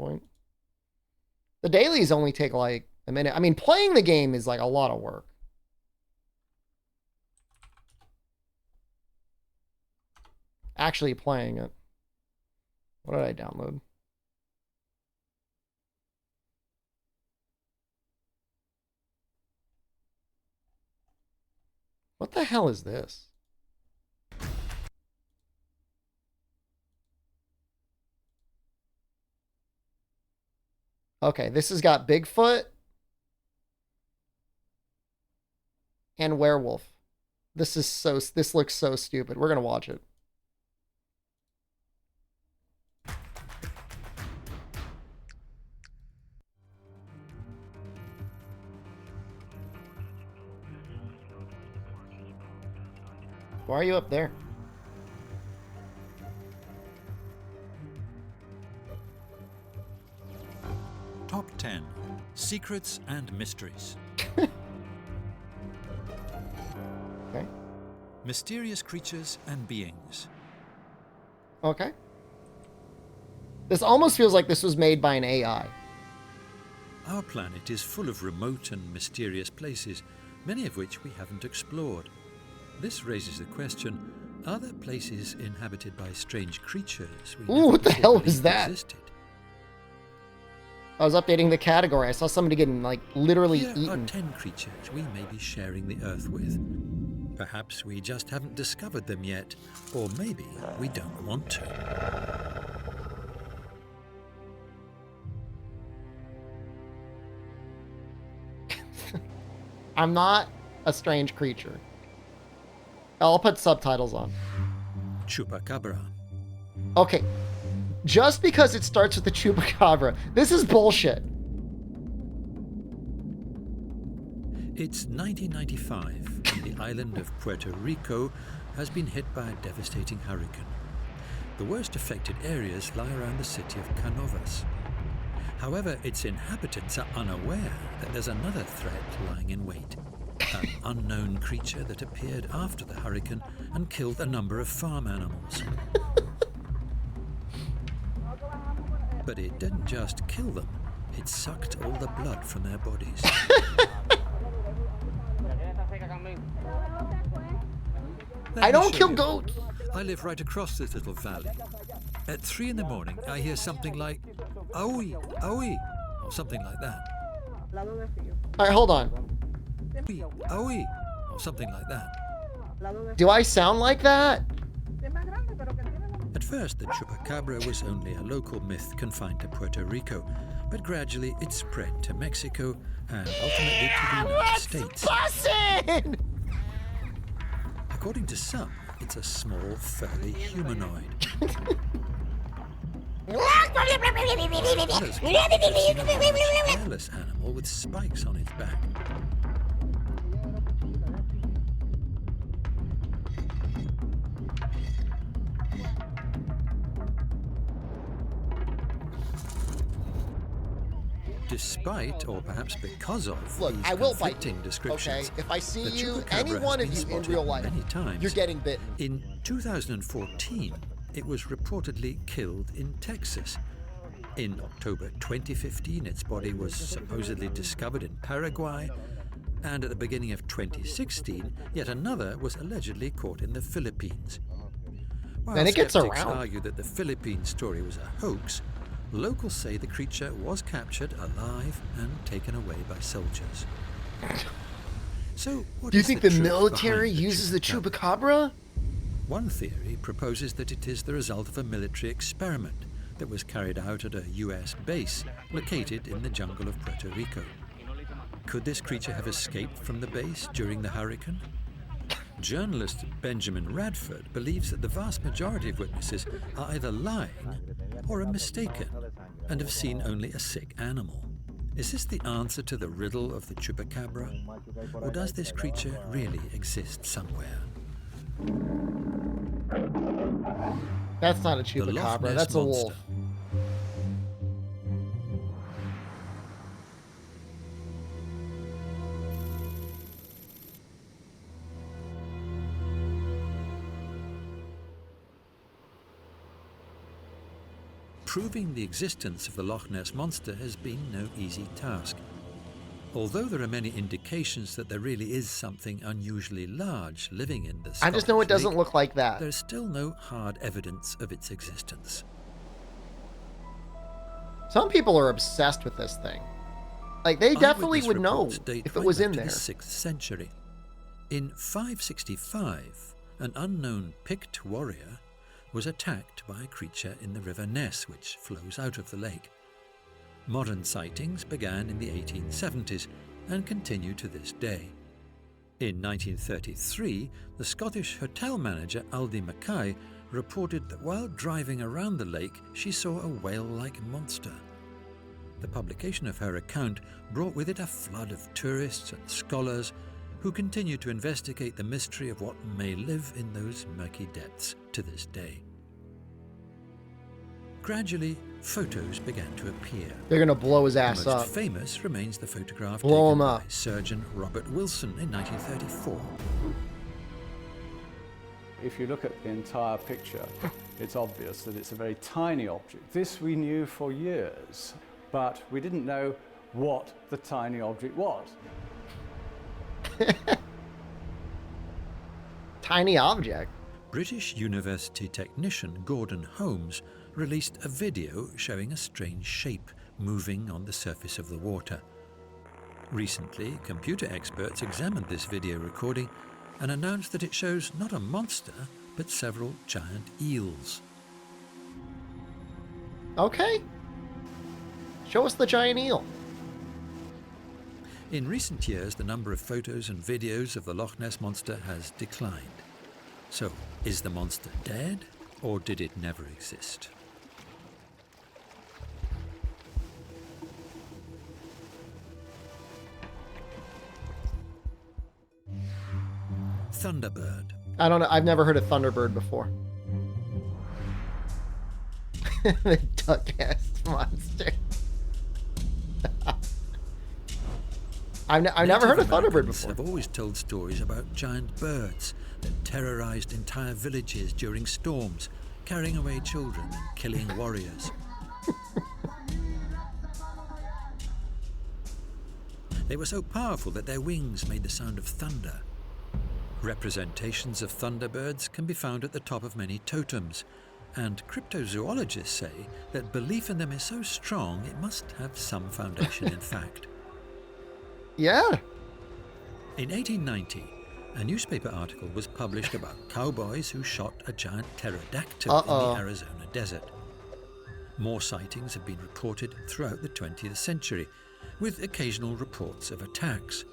point. The dailies only take like a minute. I mean, playing the game is like a lot of work. Actually playing it. What did I download? What the hell is this? Okay, this has got Bigfoot and werewolf. This looks so stupid. We're gonna watch it. Why are you up there? Top 10 Secrets and Mysteries. Okay. Mysterious creatures and beings. Okay. This almost feels like this was made by an AI. Our planet is full of remote and mysterious places, many of which we haven't explored. This raises the question, are there places inhabited by strange creatures we never what the hell before is that? existed? I was updating the category. I saw somebody getting, like, literally Here eaten. are 10 creatures we may be sharing the Earth with. Perhaps we just haven't discovered them yet, or maybe we don't want to. I'm not a strange creature. I'll put subtitles on. Chupacabra. Okay. Just because it starts with the chupacabra, this is bullshit. It's 1995, and the island of Puerto Rico has been hit by a devastating hurricane. The worst affected areas lie around the city of Canovas. However, its inhabitants are unaware that there's another threat lying in wait. An unknown creature that appeared after the hurricane and killed a number of farm animals. But it didn't just kill them, it sucked all the blood from their bodies. I don't kill goats. I live right across this little valley. At 3 in the morning, I hear something like, "Aoi, aoi," or something like that. All right, hold on. "Aoi, aoi," or something like that. Do I sound like that? At first, the chupacabra was only a local myth confined to Puerto Rico, but gradually it spread to Mexico and ultimately to the United States. Bussin'! According to some, it's a small, furry humanoid. Others claim it's seen a large, hairless animal with spikes on its back. Despite, or perhaps because of, Look, these I will bite conflicting you, descriptions, okay? If I see the you, chupacabra any has one of been you in spotted real life, many times. you're getting bitten. In 2014, it was reportedly killed in Texas. In October 2015, its body was supposedly discovered in Paraguay, and at the beginning of 2016, yet another was allegedly caught in the Philippines. While Then it gets skeptics around. argue that the Philippine story was a hoax, locals say the creature was captured alive and taken away by soldiers. So, what Do you is think the the truth military behind the uses the chupacabra? chupacabra? One theory proposes that it is the result of a military experiment that was carried out at a US base located in the jungle of Puerto Rico. Could this creature have escaped from the base during the hurricane? Journalist Benjamin Radford believes that the vast majority of witnesses are either lying or are mistaken and have seen only a sick animal. Is this the answer to the riddle of the chupacabra? Or does this creature really exist somewhere? That's not a The Loch chupacabra. Ness That's a wolf. Monster. proving the existence of the Loch Ness Monster has been no easy task. Although there are many indications that there really is something unusually large living in the I just know it doesn't lake, look like that. there's still no hard evidence of its existence. Some people are obsessed with this thing. Like, they definitely would know Eyewitness reports date if it right was back in to there. the 6th century. In 565, an unknown Pict warrior was attacked by a creature in the River Ness, which flows out of the lake. Modern sightings began in the 1870s and continue to this day. In 1933, the Scottish hotel manager Aldi Mackay reported that while driving around the lake, she saw a whale-like monster. The publication of her account brought with it a flood of tourists and scholars who continue to investigate the mystery of what may live in those murky depths to this day. Gradually, photos began to appear. They're gonna blow his The ass most up. famous remains the photograph Blow taken him by up. surgeon Robert Wilson in 1934. If you look at the entire picture, it's obvious that it's a very tiny object. This we knew for years, but we didn't know what the tiny object was. Tiny object. British University technician Gordon Holmes released a video showing a strange shape moving on the surface of the water. Recently, computer experts examined this video recording and announced that it shows not a monster, but several giant eels. Okay. Show us the giant eel. In recent years, the number of photos and videos of the Loch Ness Monster has declined. So, is the monster dead, or did it never exist? Thunderbird. I don't know. I've never heard of Thunderbird before. The duck-ass monster. I've never heard of Native Thunderbird Americans before. have always told stories about giant birds that terrorized entire villages during storms, carrying away children and killing warriors. They were so powerful that their wings made the sound of thunder. Representations of thunderbirds can be found at the top of many totems, and cryptozoologists say that belief in them is so strong it must have some foundation in fact. Yeah. In 1890, a newspaper article was published about cowboys who shot a giant pterodactyl in the Arizona desert. More sightings have been reported throughout the 20th century, with occasional reports of attacks.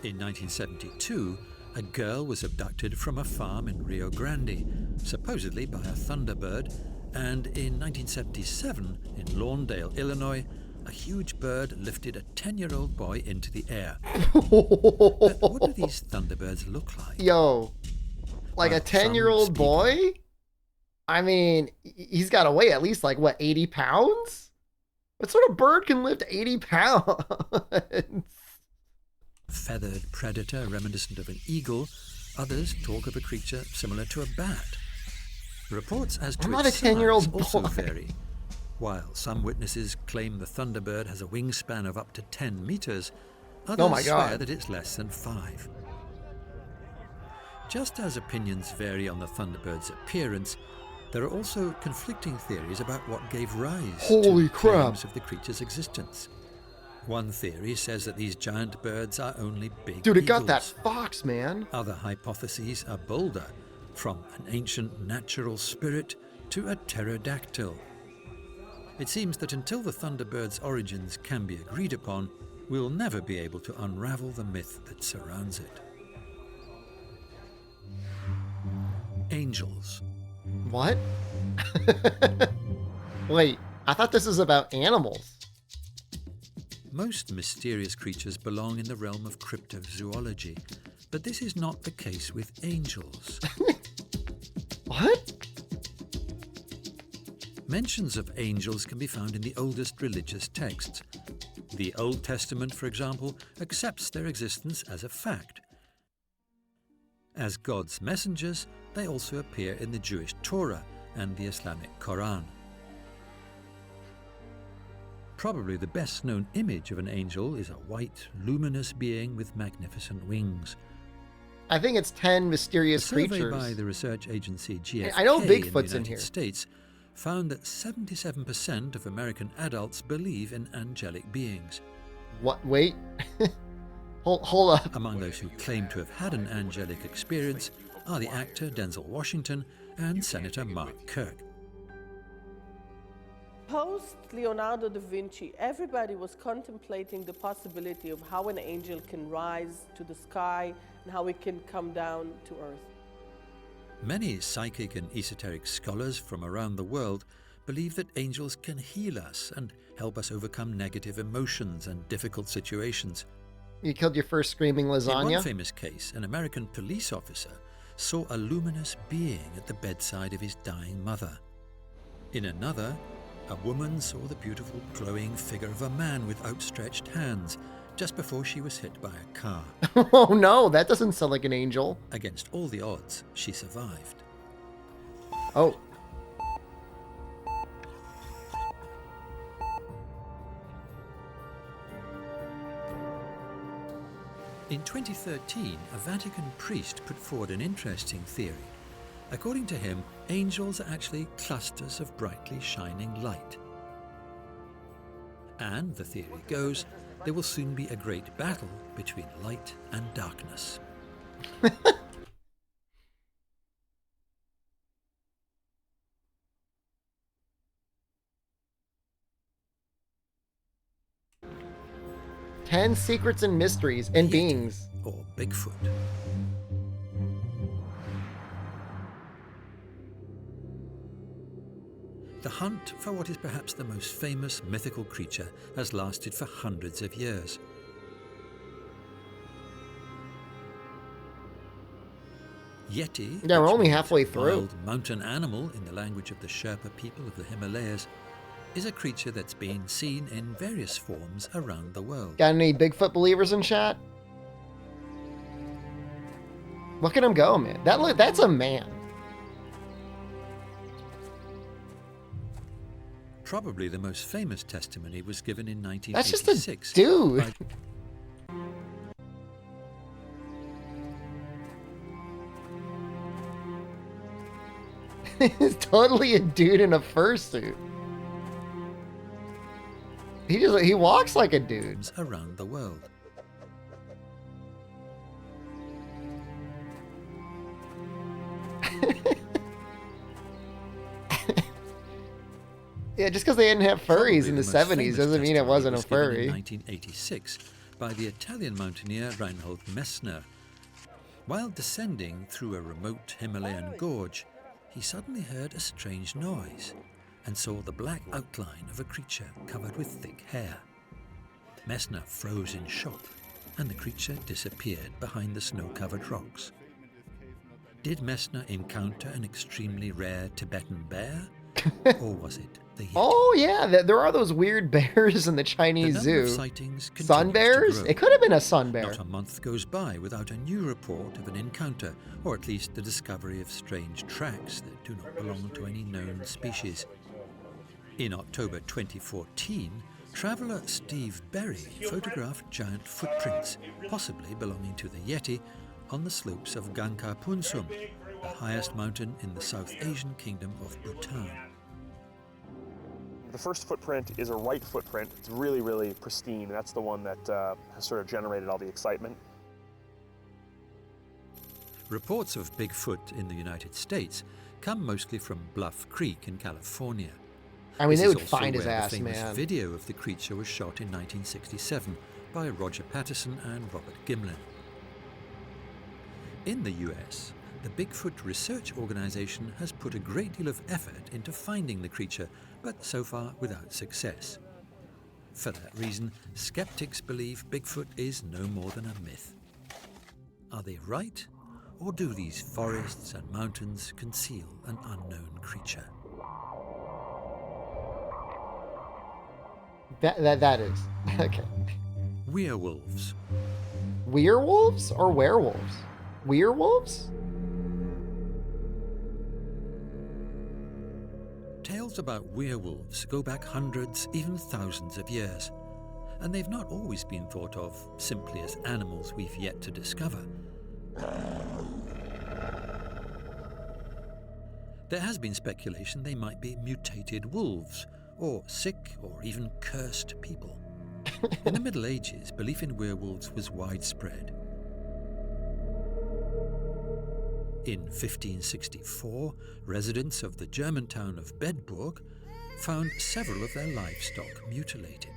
In 1972, a girl was abducted from a farm in Rio Grande, supposedly by a thunderbird, and in 1977, in Lawndale, Illinois, a huge bird lifted a 10-year-old boy into the air. But what do these thunderbirds look like? Yo, like Well, a 10-year-old some boy? I mean, he's got to weigh at least like, what, 80 pounds? What sort of bird can lift 80 pounds? Feathered predator reminiscent of an eagle. Others talk of a creature similar to a bat. Reports as to I'm not its a 10-year-old size also boy. vary. While some witnesses claim the thunderbird has a wingspan of up to 10 meters, others Oh my swear God. that it's less than 5. Just as opinions vary on the thunderbird's appearance, there are also conflicting theories about what gave rise Holy to crap. claims of the creature's existence. One theory says that these giant birds are only big Dude, it got that eagles. fox, man. Other hypotheses are bolder, from an ancient natural spirit to a pterodactyl. It seems that until the thunderbird's origins can be agreed upon, we'll never be able to unravel the myth that surrounds it. Angels. What? Wait, I thought this was about animals. Most mysterious creatures belong in the realm of cryptozoology, but this is not the case with angels. What? Mentions of angels can be found in the oldest religious texts. The Old Testament, for example, accepts their existence as a fact. As God's messengers, they also appear in the Jewish Torah and the Islamic Quran. Probably the best known image of an angel is a white, luminous being with magnificent wings. I think it's 10 mysterious A survey creatures. by the research agency GFK I know in Bigfoot's the in United here. States found that 77% of American adults believe in angelic beings. What? Wait. Hold up. Among those who claim to have had an angelic experience are the actor Denzel Washington and Senator Mark Kirk. Post Leonardo da Vinci, everybody was contemplating the possibility of how an angel can rise to the sky and how it can come down to earth. Many psychic and esoteric scholars from around the world believe that angels can heal us and help us overcome negative emotions and difficult situations. You killed your first screaming In lasagna? one famous case, an American police officer saw a luminous being at the bedside of his dying mother. In another, a woman saw the beautiful glowing figure of a man with outstretched hands just before she was hit by a car. Oh no, that doesn't sound like an angel. Against all the odds, she survived. Oh. In 2013, a Vatican priest put forward an interesting theory. According to him, angels are actually clusters of brightly shining light. And, the theory goes, there will soon be a great battle between light and darkness. Ten secrets and mysteries and Yeti, beings. or Bigfoot. The hunt for what is perhaps the most famous mythical creature has lasted for hundreds of years. Yeti, Yeah, we're which only means halfway through. wild mountain animal in the language of the Sherpa people of the Himalayas, is a creature that's been seen in various forms around the world. Got any Bigfoot believers in chat? Look at him go, man. That's a man. Probably the most famous testimony was given in That's just 1986. a dude. by He's totally a dude in a fursuit. He walks like a dude. around the world. Yeah, just because they didn't have Probably furries in the most 70s famous doesn't mean it testimony wasn't a was given furry. In 1986 by the Italian mountaineer Reinhold Messner. While descending through a remote Himalayan gorge, he suddenly heard a strange noise and saw the black outline of a creature covered with thick hair. Messner froze in shock, and the creature disappeared behind the snow-covered rocks. Did Messner encounter an extremely rare Tibetan bear, or was it the Yeti? Oh yeah, there are those weird bears in the Chinese The number of zoo. sightings continues Sun to bears? grow. It could have been a sun bear. Not a month goes by without a new report of an encounter, or at least the discovery of strange tracks that do not belong to any known species. In October 2014, traveller Steve Berry photographed giant footprints, possibly belonging to the Yeti, on the slopes of Gangkar Punsum, the highest mountain in the South Asian kingdom of Bhutan. The first footprint is a right footprint. It's really, really pristine. That's the one that has sort of generated all the excitement. Reports of Bigfoot in the United States come mostly from Bluff Creek in California. I mean, This they is would also find his where ass, the famous man. video of the creature was shot in 1967 by Roger Patterson and Robert Gimlin. In the US, the Bigfoot Research Organization has put a great deal of effort into finding the creature, but so far without success. For that reason, skeptics believe Bigfoot is no more than a myth. Are they right? Or do these forests and mountains conceal an unknown creature? That is. Okay. Werewolves. Werewolves or werewolves? Werewolves? Tales about werewolves go back hundreds, even thousands of years, and they've not always been thought of simply as animals we've yet to discover. There has been speculation they might be mutated wolves, or sick or even cursed people. In the Middle Ages, belief in werewolves was widespread. In 1564, residents of the German town of Bedburg found several of their livestock mutilated.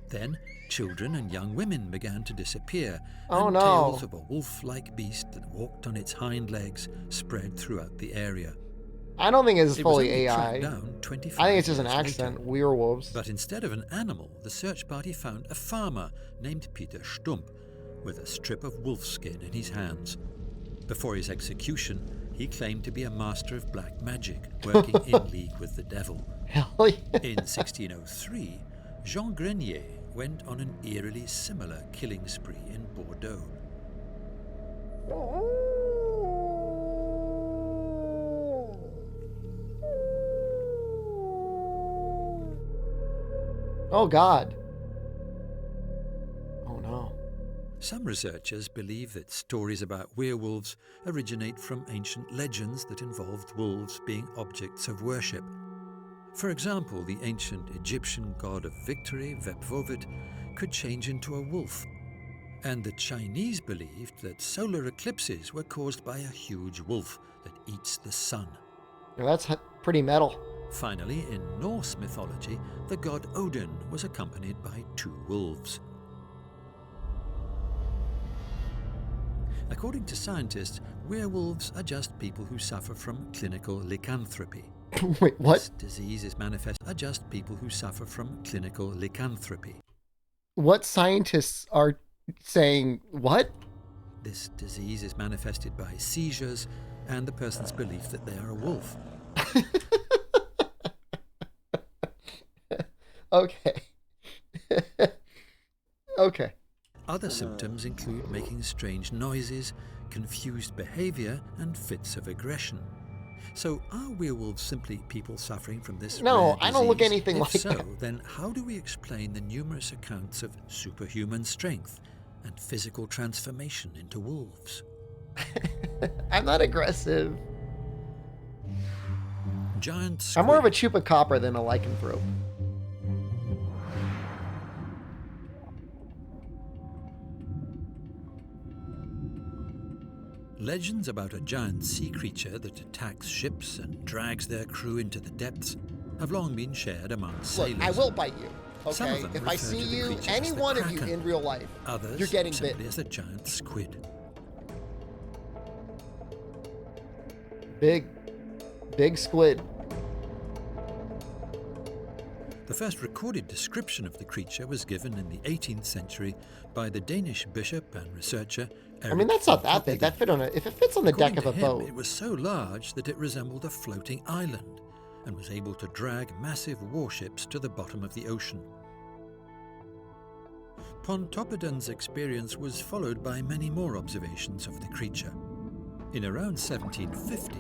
Then, children and young women began to disappear, Oh, and no. tales of a wolf-like beast that walked on its hind legs spread throughout the area. I don't think it's It was fully only tracked AI. down 25 I think it's just an years later. accident. Werewolves. But instead of an animal, the search party found a farmer named Peter Stump with a strip of wolf skin in his hands. Before his execution, he claimed to be a master of black magic, working in league with the devil. Hell yeah. In 1603, Jean Grenier went on an eerily similar killing spree in Bordeaux. Oh, God. Oh, no. Some researchers believe that stories about werewolves originate from ancient legends that involved wolves being objects of worship. For example, the ancient Egyptian god of victory, Vepvovet, could change into a wolf. And the Chinese believed that solar eclipses were caused by a huge wolf that eats the sun. Now, that's pretty metal. Finally, in Norse mythology, the god Odin was accompanied by 2 wolves. According to scientists, werewolves are just people who suffer from clinical lycanthropy. Wait, what? This disease is manifest are just people who suffer from clinical lycanthropy. What scientists are saying what? This disease is manifested by seizures and the person's belief that they are a wolf. Okay. Okay. Other symptoms include making strange noises, confused behavior, and fits of aggression. So are werewolves simply people suffering from this No, rare I don't look disease? anything If like so, that. then how do we explain the numerous accounts of superhuman strength and physical transformation into wolves? I'm not aggressive. Giant squid. I'm more of a chupacabra than a lycanthrope. Legends about a giant sea creature that attacks ships and drags their crew into the depths have long been shared among sailors. Look, I will bite you. Some Okay? of them If I refer see to the you, creature any as the one of you Kraken. in real life, Others you're getting simply bitten. as a giant squid. Big squid. The first recorded description of the creature was given in the 18th century by the Danish bishop and researcher Erik I mean, that's not that big. Poppelgård. That fit on if it fits on the According deck of a to him, boat. it was so large that it resembled a floating island and was able to drag massive warships to the bottom of the ocean. Pontoppidan's experience was followed by many more observations of the creature. In around 1750,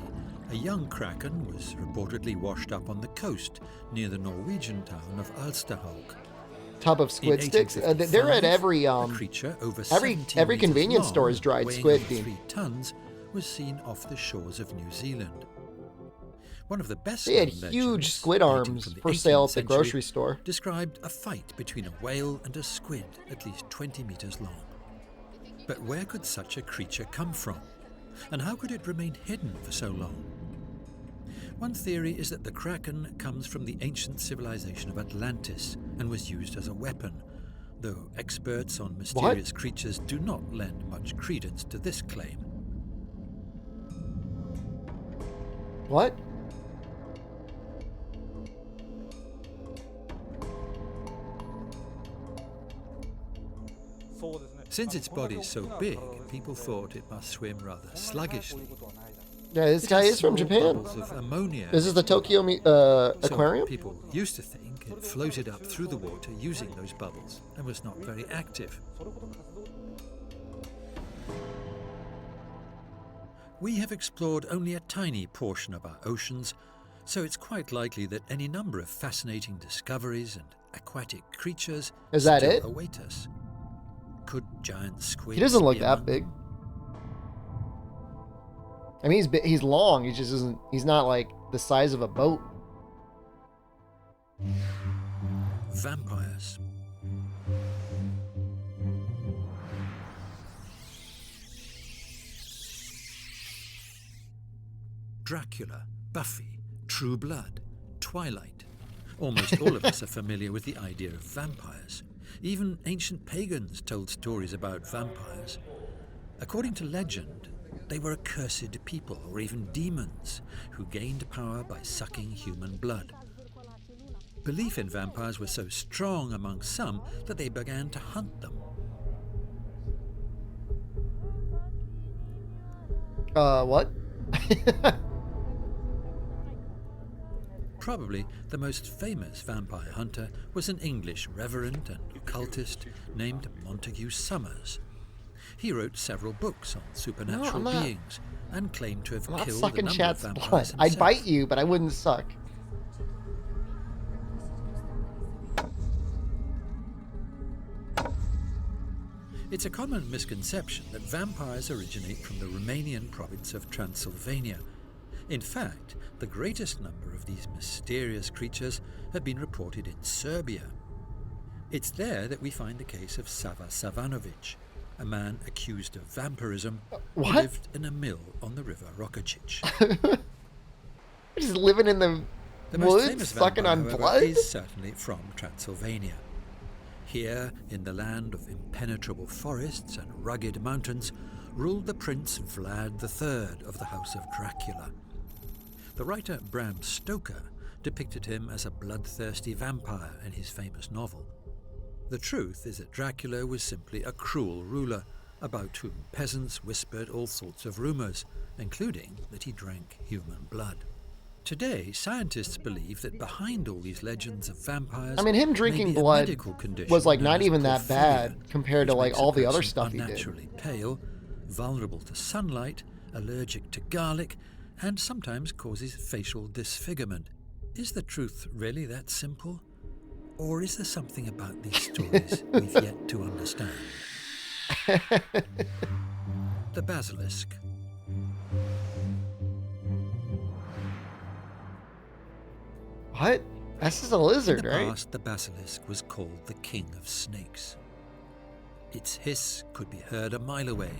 a young kraken was reportedly washed up on the coast near the Norwegian town of Alstahaug. Tub of In squid sticks. They're at 1855, every a creature over every 17 meters convenience long, store has dried weighing squid over being- 3 tons, was seen off the shores of New Zealand. One of the best They had known huge legends, squid dating arms from the for sale 18th at the grocery century, store. described a fight between a whale and a squid at least 20 meters long. But where could such a creature come from? And how could it remain hidden for so long? One theory is that the kraken comes from the ancient civilization of Atlantis and was used as a weapon, though experts on mysterious creatures do not lend much credence to this claim. What? Since its body is so big, people thought it must swim rather sluggishly. Yeah, this It guy has is from small Japan. bubbles of ammonia. This is the Tokyo So aquarium? people used to think it floated up through the water using those bubbles and was not very active. We have explored only a tiny portion of our oceans, So it's quite likely that any number of fascinating discoveries and aquatic creatures Is that still it? await us. Could giant squids He doesn't look be that among big. I mean, he's long. He just isn't. He's not like the size of a boat. Vampires. Dracula, Buffy, True Blood, Twilight. Almost all of us are familiar with the idea of vampires. Even ancient pagans told stories about vampires. According to legend, they were accursed people or even demons who gained power by sucking human blood. Belief in vampires was so strong among some that they began to hunt them. What? Probably the most famous vampire hunter was an English reverend and occultist named Montague Summers. He wrote several books on supernatural beings and claimed to have I'm not killed a sucking number of Chad's vampires blood. himself. I'd bite you, but I wouldn't suck. It's a common misconception that vampires originate from the Romanian province of Transylvania. In fact, the greatest number of these mysterious creatures have been reported in Serbia. It's there that we find the case of Sava Savanovic, a man accused of vampirism who What? lived in a mill on the river Rokacic. Just living in the The most woods, famous sucking vampire, on however, blood? is certainly from Transylvania. Here, in the land of impenetrable forests and rugged mountains, ruled the Prince Vlad III of the House of Dracula. The writer Bram Stoker depicted him as a bloodthirsty vampire in his famous novel. The truth is that Dracula was simply a cruel ruler, about whom peasants whispered all sorts of rumors, including that he drank human blood. Today, scientists believe that behind all these legends of vampires, I mean, him may drinking be a blood medical condition was like known not as even that porphyria, bad compared to which like makes a all the other person stuff he did. unnaturally pale, vulnerable to sunlight, allergic to garlic, and sometimes causes facial disfigurement. Is the truth really that simple? Or is there something about these stories we've yet to understand? The basilisk. What? That's just a In lizard, the right? past, the basilisk was called the king of snakes. Its hiss could be heard a mile away,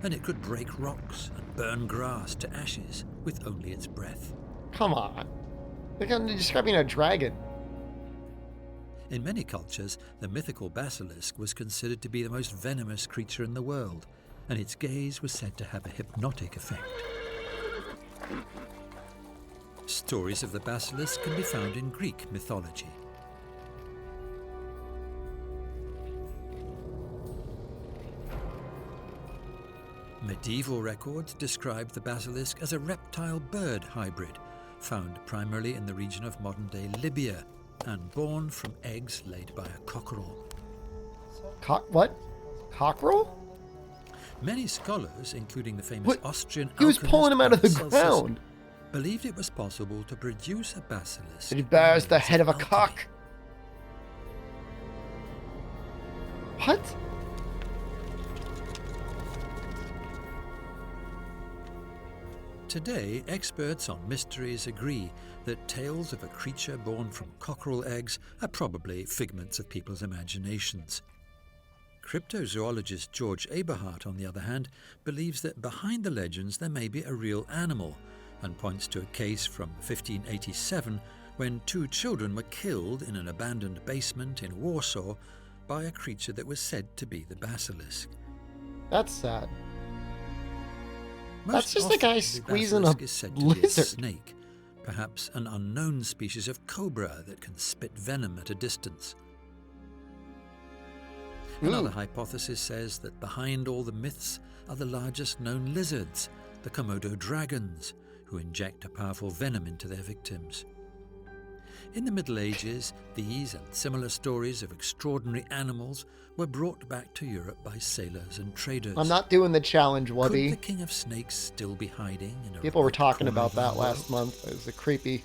and it could break rocks and burn grass to ashes with only its breath. Come on. Look, I'm describing a dragon. In many cultures, the mythical basilisk was considered to be the most venomous creature in the world, and its gaze was said to have a hypnotic effect. Stories of the basilisk can be found in Greek mythology. Medieval records describe the basilisk as a reptile-bird hybrid, found primarily in the region of modern-day Libya, and born from eggs laid by a cockerel. What? Cockerel? Many scholars, including the famous What? Austrian He was alchemist pulling him out of the Paracelsus, ground. believed it was possible to produce a basilisk. It bears the by means head of a alchemy. cock. What? Today, experts on mysteries agree that tales of a creature born from cockerel eggs are probably figments of people's imaginations. Cryptozoologist George Aberhart, on the other hand, believes that behind the legends there may be a real animal, and points to a case from 1587 when 2 children were killed in an abandoned basement in Warsaw by a creature that was said to be the basilisk. That's sad. Most That's just a often, guy the squeezing a basilisk is said to be a lizard. snake, perhaps an unknown species of cobra that can spit venom at a distance. Another Ooh. hypothesis says that behind all the myths are the largest known lizards, the Komodo dragons, who inject a powerful venom into their victims. In the Middle Ages, these and similar stories of extraordinary animals were brought back to Europe by sailors and traders. I'm not doing the challenge, Could Wubby. the king of snakes still be hiding in a People were remote talking corner about of our that last world? month. It was a creepy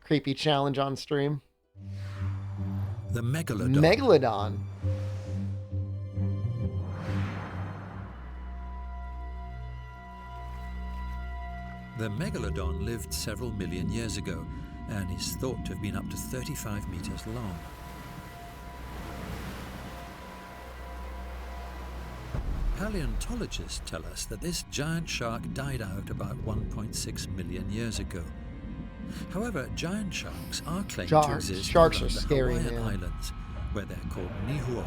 Creepy challenge on stream. The Megalodon. Megalodon. The Megalodon lived several million years ago and is thought to have been up to 35 meters long. Paleontologists tell us that this giant shark died out about 1.6 million years ago. However, giant sharks are claimed to exist Sharks around are the scary, Hawaiian man. Islands, where they're called nihuo.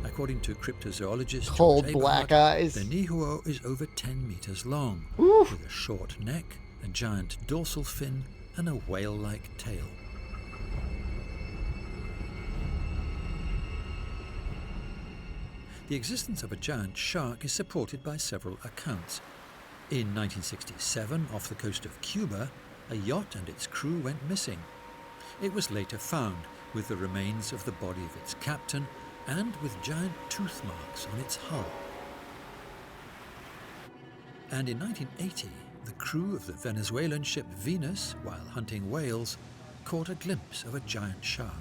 According to cryptozoologist Cold George black Aberhart, eyes. the nihuo is over 10 meters long, Oof. with a short neck, a giant dorsal fin, and a whale-like tail. The existence of a giant shark is supported by several accounts. In 1967, off the coast of Cuba, a yacht and its crew went missing. It was later found, with the remains of the body of its captain and with giant tooth marks on its hull. And in 1980, the crew of the Venezuelan ship Venus, while hunting whales, caught a glimpse of a giant shark.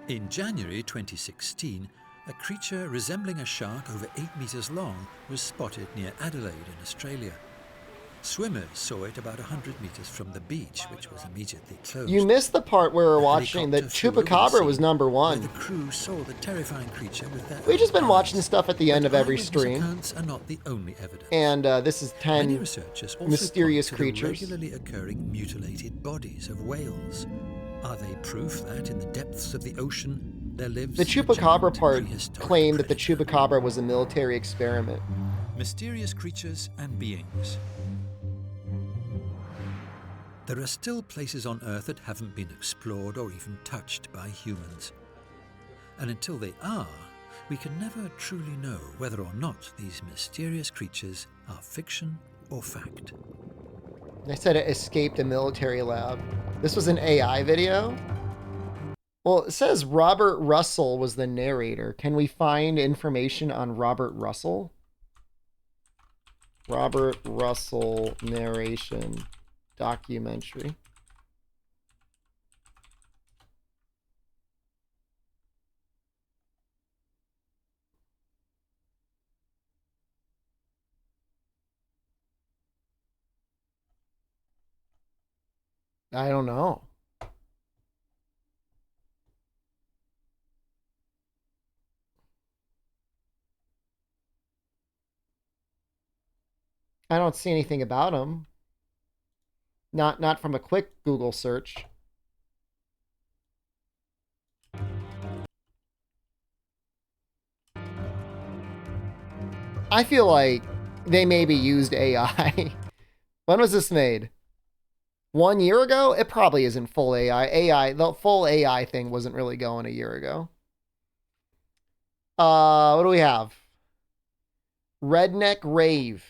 In January 2016, a creature resembling a shark over 8 meters long was spotted near Adelaide in Australia. Swimmers saw it about 100 meters from the beach, which was immediately closed. You missed the part where we're A watching that helicopter flew over the Chupacabra was scene, number where one. the crew saw the terrifying creature with their We've just own been watching eyes. stuff at the end But of every eyewitness stream. accounts are not the only evidence. And this is Many 10 researchers also mysterious point to the creatures. regularly occurring mutilated bodies of whales. Are they proof that in the depths of the ocean there lives The a Chupacabra giant part prehistoric claimed that the predator? Chupacabra was a military experiment. Mysterious creatures and beings. There are still places on Earth that haven't been explored or even touched by humans. And until they are, we can never truly know whether or not these mysterious creatures are fiction or fact. They said it escaped a military lab. This was an AI video? Well, it says Robert Russell was the narrator. Can we find information on Robert Russell? Robert Russell narration documentary. I don't know. I don't see anything about him. Not from a quick Google search. I feel like they maybe used AI. When was this made? 1 year ago? It probably isn't full AI. The full AI thing wasn't really going a year ago. What do we have? Redneck Rave.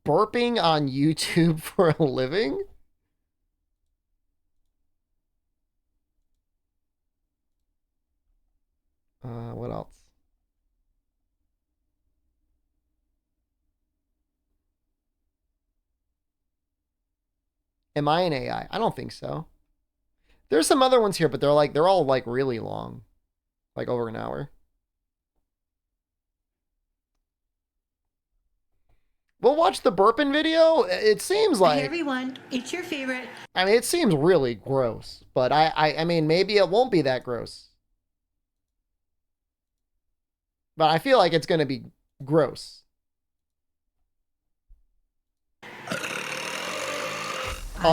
Burping on YouTube for a living? What else? Am I an AI? I don't think so. There's some other ones here, but they're all like really long. Like over an hour. We'll watch the burping video. It seems like... Hey everyone, it's your favorite. I mean, it seems really gross. But I mean, maybe it won't be that gross. But I feel like it's going to be gross.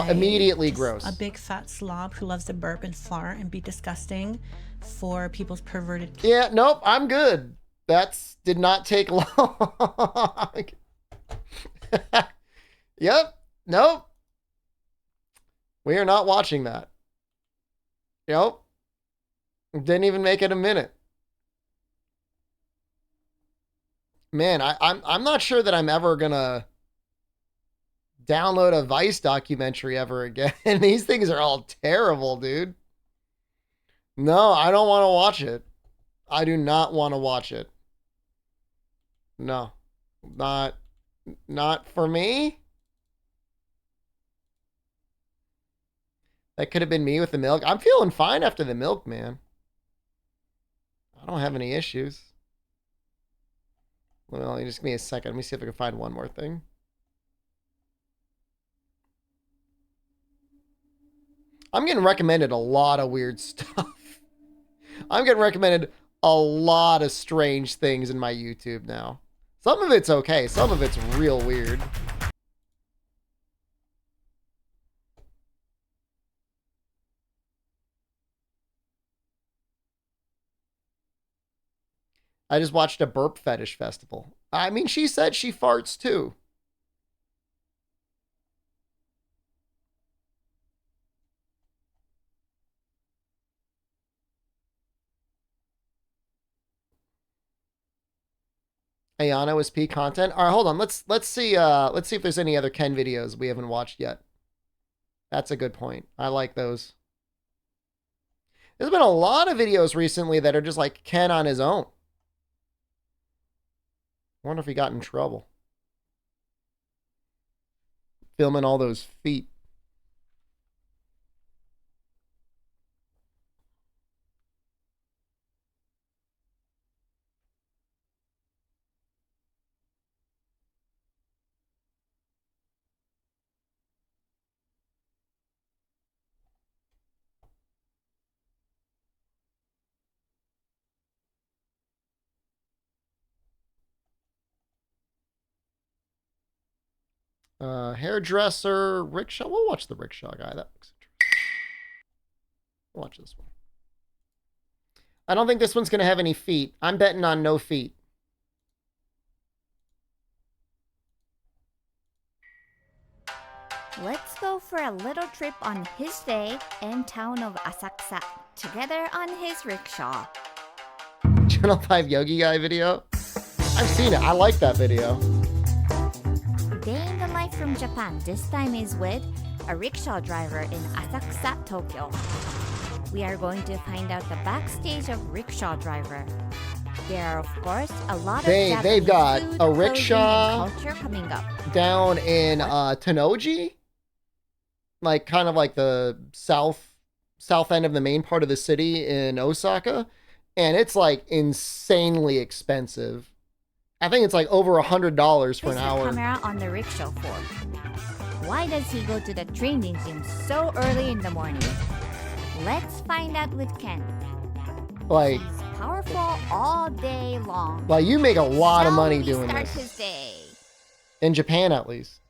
Immediately gross. A big fat slob who loves to burp and fart and be disgusting for people's perverted... Yeah, nope, I'm good. Did not take long. Yep, nope. We are not watching that. Yep. Didn't even make it a minute. Man, I'm not sure that I'm ever gonna download a Vice documentary ever again. These things are all terrible, dude. No, I don't want to watch it. I do not want to watch it. No. Not for me. That could have been me with the milk. I'm feeling fine after the milk, man. I don't have any issues. Well, just give me a second. Let me see if I can find one more thing. I'm getting recommended a lot of weird stuff. I'm getting recommended a lot of strange things in my YouTube now. Some of it's okay. Some of it's real weird. I just watched a burp fetish festival. I mean, she said she farts too. Ayana was P content. All right, hold on. Let's see if there's any other Ken videos we haven't watched yet. That's a good point. I like those. There's been a lot of videos recently that are just like Ken on his own. I wonder if he got in trouble. Filming all those feet. Hairdresser, rickshaw. We'll watch the rickshaw guy. That looks interesting. We'll watch this one. I don't think this one's going to have any feet. I'm betting on no feet. Let's go for a little trip on his day in town of Asakusa, together on his rickshaw. Channel 5 Yogi Guy video? I've seen it. I like that video. Day in the life from Japan this time is with a rickshaw driver in Asakusa, Tokyo. We are going to find out the backstage of rickshaw driver. There are, of course, a lot of they've got food, a rickshaw and culture coming up. Down in Tennoji, like kind of like the south end of the main part of the city in Osaka, and it's like insanely expensive. I think it's like over $100 for an hour. Camera on the rickshaw for. Why does he go to the training gym so early in the morning? Let's find out with Ken. Like, he's powerful all day long. Like, you make a lot of money doing start this. His day. In Japan, at least.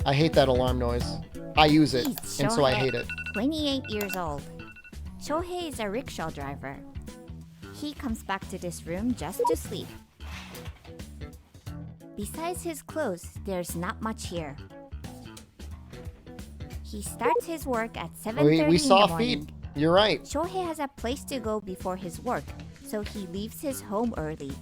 I hate that alarm noise. I use it, and so I hate it. 28 years old. Shohei is a rickshaw driver. He comes back to this room just to sleep. Besides his clothes, there's not much here. He starts his work at 7:30 we saw in the morning. feet. You're right. Shohei has a place to go before his work, so he leaves his home early.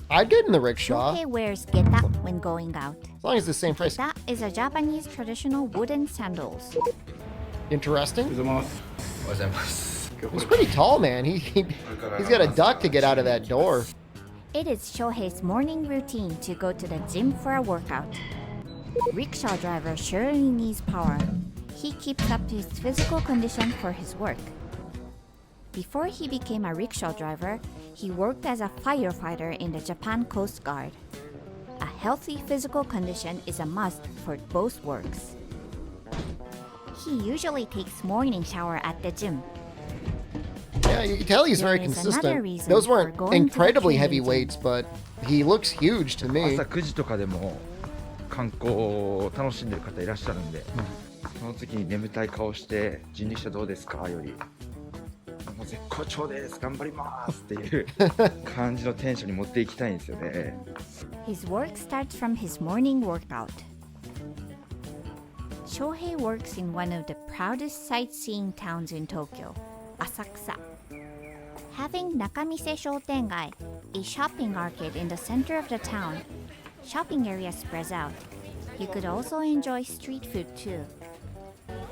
I'd get in the rickshaw. Shohei wears geta when going out. As long as it's the same price. Geta is a Japanese traditional wooden sandals. Interesting. He's pretty tall, man. He's got a duck to get out of that door. It is Shohei's morning routine to go to the gym for a workout. Rickshaw driver surely needs power. He keeps up his physical condition for his work. Before he became a rickshaw driver, he worked as a firefighter in the Japan Coast Guard. A healthy physical condition is a must for both works. He usually takes morning shower at the gym. Yeah, you can tell he's very consistent. Those weren't incredibly heavy weights, but he looks huge to me. 朝9時とかでも観光を楽しんでる方いらっしゃるんで、その時に眠たい顔して人力車どうですかよりもう絶好調です、頑張りますっていう感じのテンションに持っていきたいんですよね。His work starts from his morning workout. Shohei works in one of the proudest sightseeing towns in Tokyo, Asakusa. Having Nakamise Shotengai, a shopping arcade in the center of the town, shopping area spreads out. You could also enjoy street food too.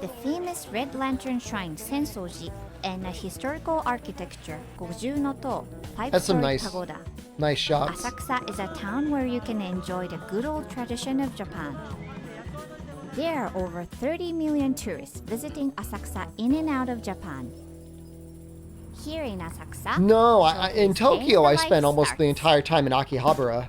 The famous Red Lantern Shrine Sensoji and a historical architecture Goju no To, That's some 5-story nice pagoda. Nice shots. Asakusa is a town where you can enjoy the good old tradition of Japan. There are over 30 million tourists visiting Asakusa in and out of Japan. Here in Asakusa, No, in Shohei's Tokyo, I day in the spent life almost the starts. entire time in Akihabara.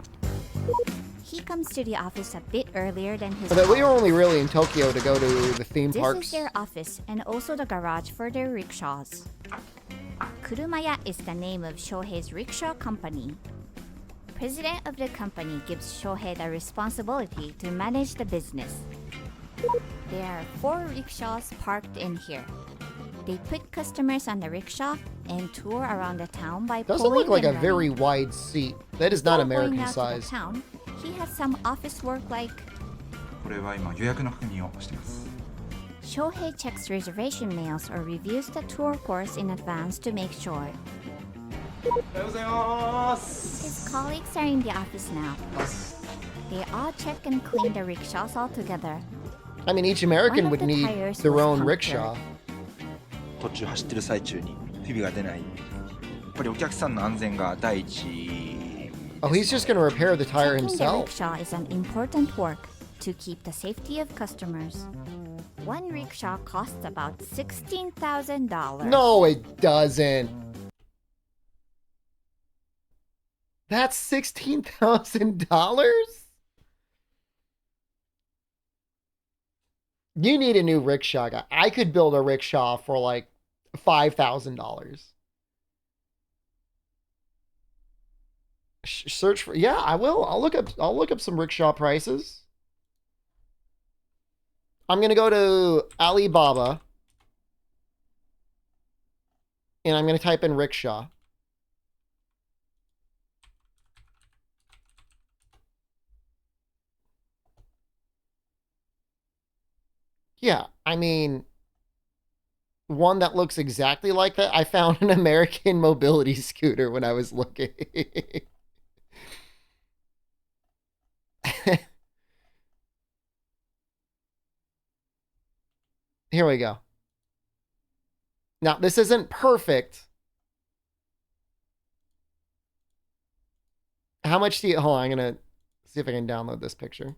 He comes to the office a bit earlier than his But we were colleagues. only really in Tokyo to go to the theme This parks. is their office and also the garage for their rickshaws. Kurumaya is the name of Shohei's rickshaw company. President of the company gives Shohei the responsibility to manage the business. There are 4 rickshaws parked in here. They put customers on the rickshaw and tour around the town by Doesn't pulling look like a and very running. wide seat. That is not Before going American out to the size. town, he has some office work like これは今予約の確認をしてます。 Shohei checks reservation mails or reviews the tour course in advance to make sure. おはようございま His colleagues are in the office now. They all check and clean the rickshaws all together. I mean, each American One of would the need tires their was own punctured. rickshaw. 途中走ってる最中に不備が出ない。やっぱりお客さんの安全が第一。 Oh, he's just gonna repair the tire Checking the himself. rickshaw is an important work to keep the safety of customers. One rickshaw costs about $16,000. No, it doesn't. That's $16,000? You need a new rickshaw guy. I could build a rickshaw for like $5,000. Search for, yeah, I will. I'll look up some rickshaw prices. I'm gonna go to Alibaba and I'm gonna type in rickshaw. Yeah, I mean, one that looks exactly like that. I found an American mobility scooter when I was looking. Here we go. Now, this isn't perfect. How much do you... Hold on, I'm going to see if I can download this picture.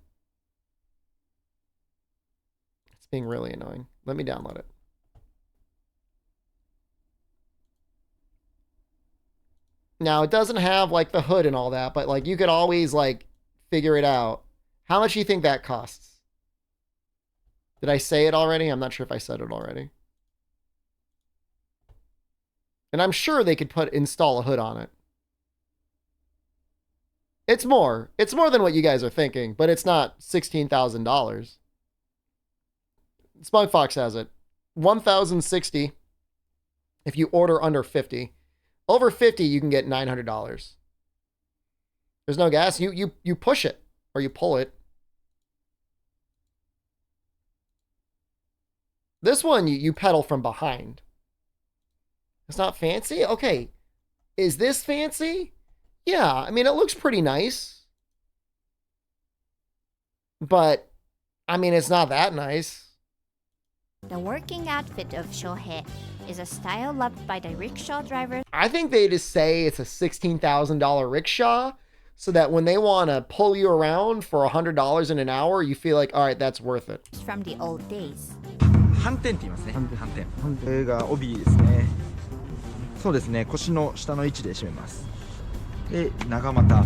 It's being really annoying. Let me download it. Now, it doesn't have, like, the hood and all that, but, like, you could always, like, figure it out. How much do you think that costs? Did I say it already? I'm not sure if I said it already. And I'm sure they could install a hood on it. It's more. It's more than what you guys are thinking, but it's not $16,000. Smug Fox has it. 1,060 if you order under 50. Over 50, you can get $900. There's no gas. You push it or you pull it. This one, you pedal from behind. It's not fancy? Okay. Is this fancy? Yeah, I mean, it looks pretty nice. But, I mean, it's not that nice. The working outfit of Shohei is a style loved by the rickshaw drivers. I think they just say it's a $16,000 rickshaw so that when they want to pull you around for $100 in an hour, you feel like, all right, that's worth it. From the old days. 反転って言いますね。反転。これが帯ですね。そうですね。腰の下の位置で締めます。で、長股。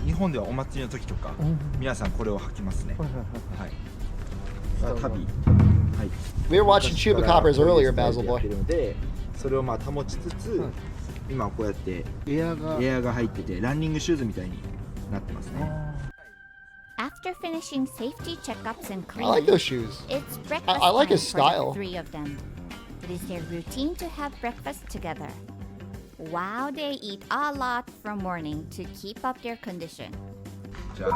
日本ではお祭りの時とか、皆さんこれを履きますね。はい。旅。はい。We were watching Chupacabras earlier, Basil Boy. で、それをまあ保ちつつ、今こうやってエアが入ってて、ランニングシューズみたいになってますね。After finishing safety checkups and I cleaning, like those shoes. it's breakfast I like time his for the style. 3 of them. The It is their routine to have breakfast together. Wow, they eat a lot from morning to keep up their condition. じゃあ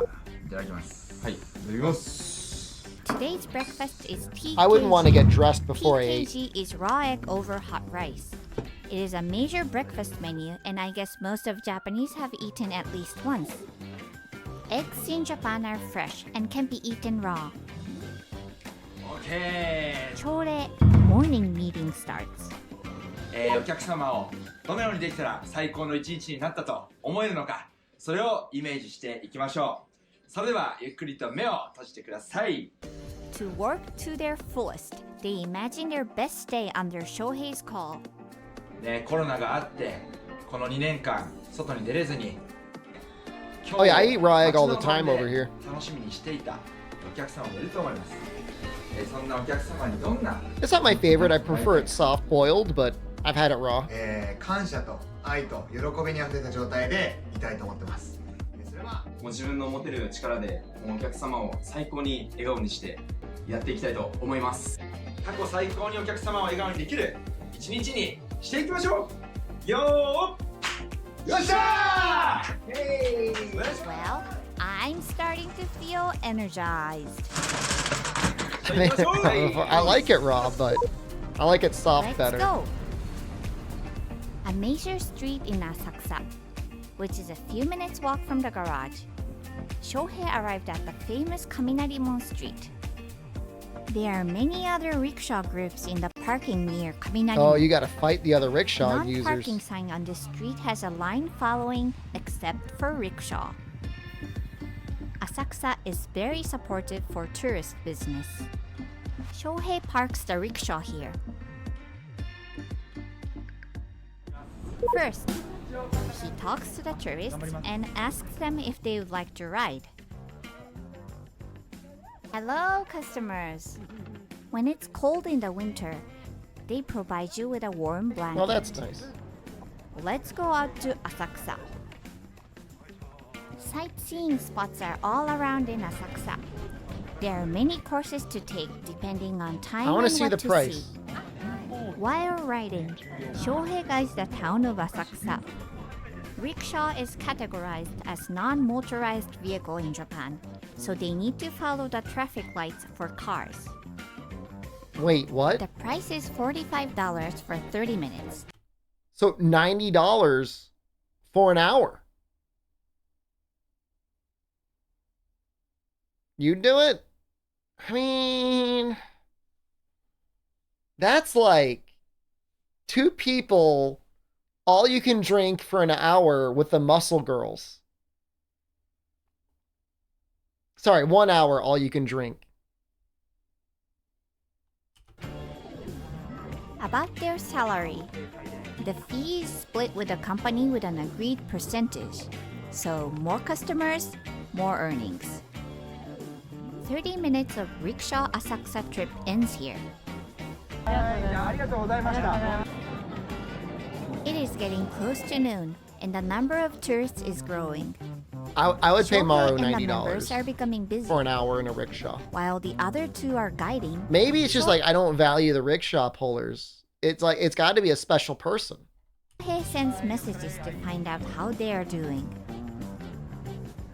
いただきます。はい、いただきます。 Today's breakfast is TKG. I wouldn't want to get dressed before I ate. TKG is raw egg over hot rice. It is a major breakfast menu, and I guess most of Japanese have eaten at least once. Eggs in Japan are fresh and can be eaten raw. OK。 Chore morning meeting starts. お客様をどのようにできたら最高の一日になったと思えるのか、それをイメージしていきましょう。それではゆっくりと目を閉じてください。To work to their fullest, they imagine their best day under Shohei's call. ね、コロナがあってこの2年間外に出れずに、 Oh yeah, I eat raw egg all the time over here. 楽しみにしていたお客様もいると思います。そんなお客様にどんな It's not my favorite. I prefer it soft boiled, but I've had it raw. 感謝と愛と喜びにあふれた状態でいたいと思ってます。それはもう自分の持てる力でもうお客様を最高に笑顔にしてやっていきたいと思います。過去最高にお客様を笑顔にできる一日にしていきましょう。よーよっしゃー Well, I'm starting to feel energized. I like it raw, but I like it soft Let's better. go. A major street in Asakusa, which is a few minutes walk from the garage. Shohei arrived at the famous Kaminarimon Street. There are many other rickshaw groups in the parking near Kaminarimon. Oh, you gotta fight the other rickshaw users. Non-parking sign on the street has a line following except for rickshaw. Asakusa is very supportive for tourist business. Shohei parks the rickshaw here. First, he talks to the tourists and asks them if they would like to ride. Hello, customers. When it's cold in the winter, they provide you with a warm blanket. Well, that's nice. Let's go out to Asakusa. Sightseeing spots are all around in Asakusa. There are many courses to take depending on time I want and to see what the to price. see. While riding, Shohei guides the town of Asakusa. Rickshaw is categorized as non-motorized vehicle in Japan, so they need to follow the traffic lights for cars. Wait, what? The price is $45 for 30 minutes. So $90 for an hour. You do it? I mean, that's like 2 people, all you can drink for an hour with the muscle girls. Sorry, 1 hour, all you can drink. About their salary, the fee is split with the company with an agreed percentage. So more customers, more earnings. 30 minutes of rickshaw Asakusa trip ends here. It is getting close to noon, and the number of tourists is growing. I would pay Maru Shohei and the members are $90 becoming busy, for an hour in a rickshaw. while the other 2 are guiding. Maybe it's just like I don't value the rickshaw pullers. It's like it's got to be a special person. Shohei sends messages to find out how they are doing.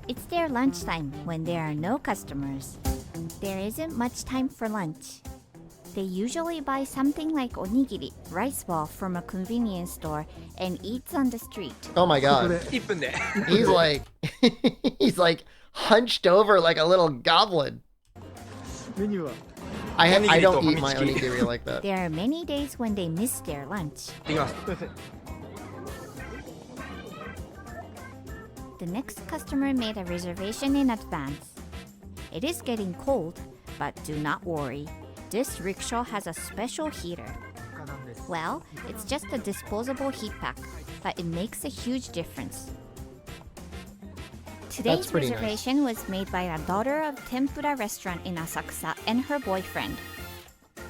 It's their lunchtime when there are no customers. There isn't much time for lunch. They usually buy something like onigiri, rice ball from a convenience store, and eats on the street. Oh my god. He's like he's like hunched over like a little goblin. I don't eat my onigiri like that. There are many days when they miss their lunch. The next customer made a reservation in advance. It is getting cold, but do not worry. This rickshaw has a special heater. Well, it's just a disposable heat pack, but it makes a huge difference. Today's pretty nice. reservation was made by a daughter of tempura restaurant in Asakusa and her boyfriend.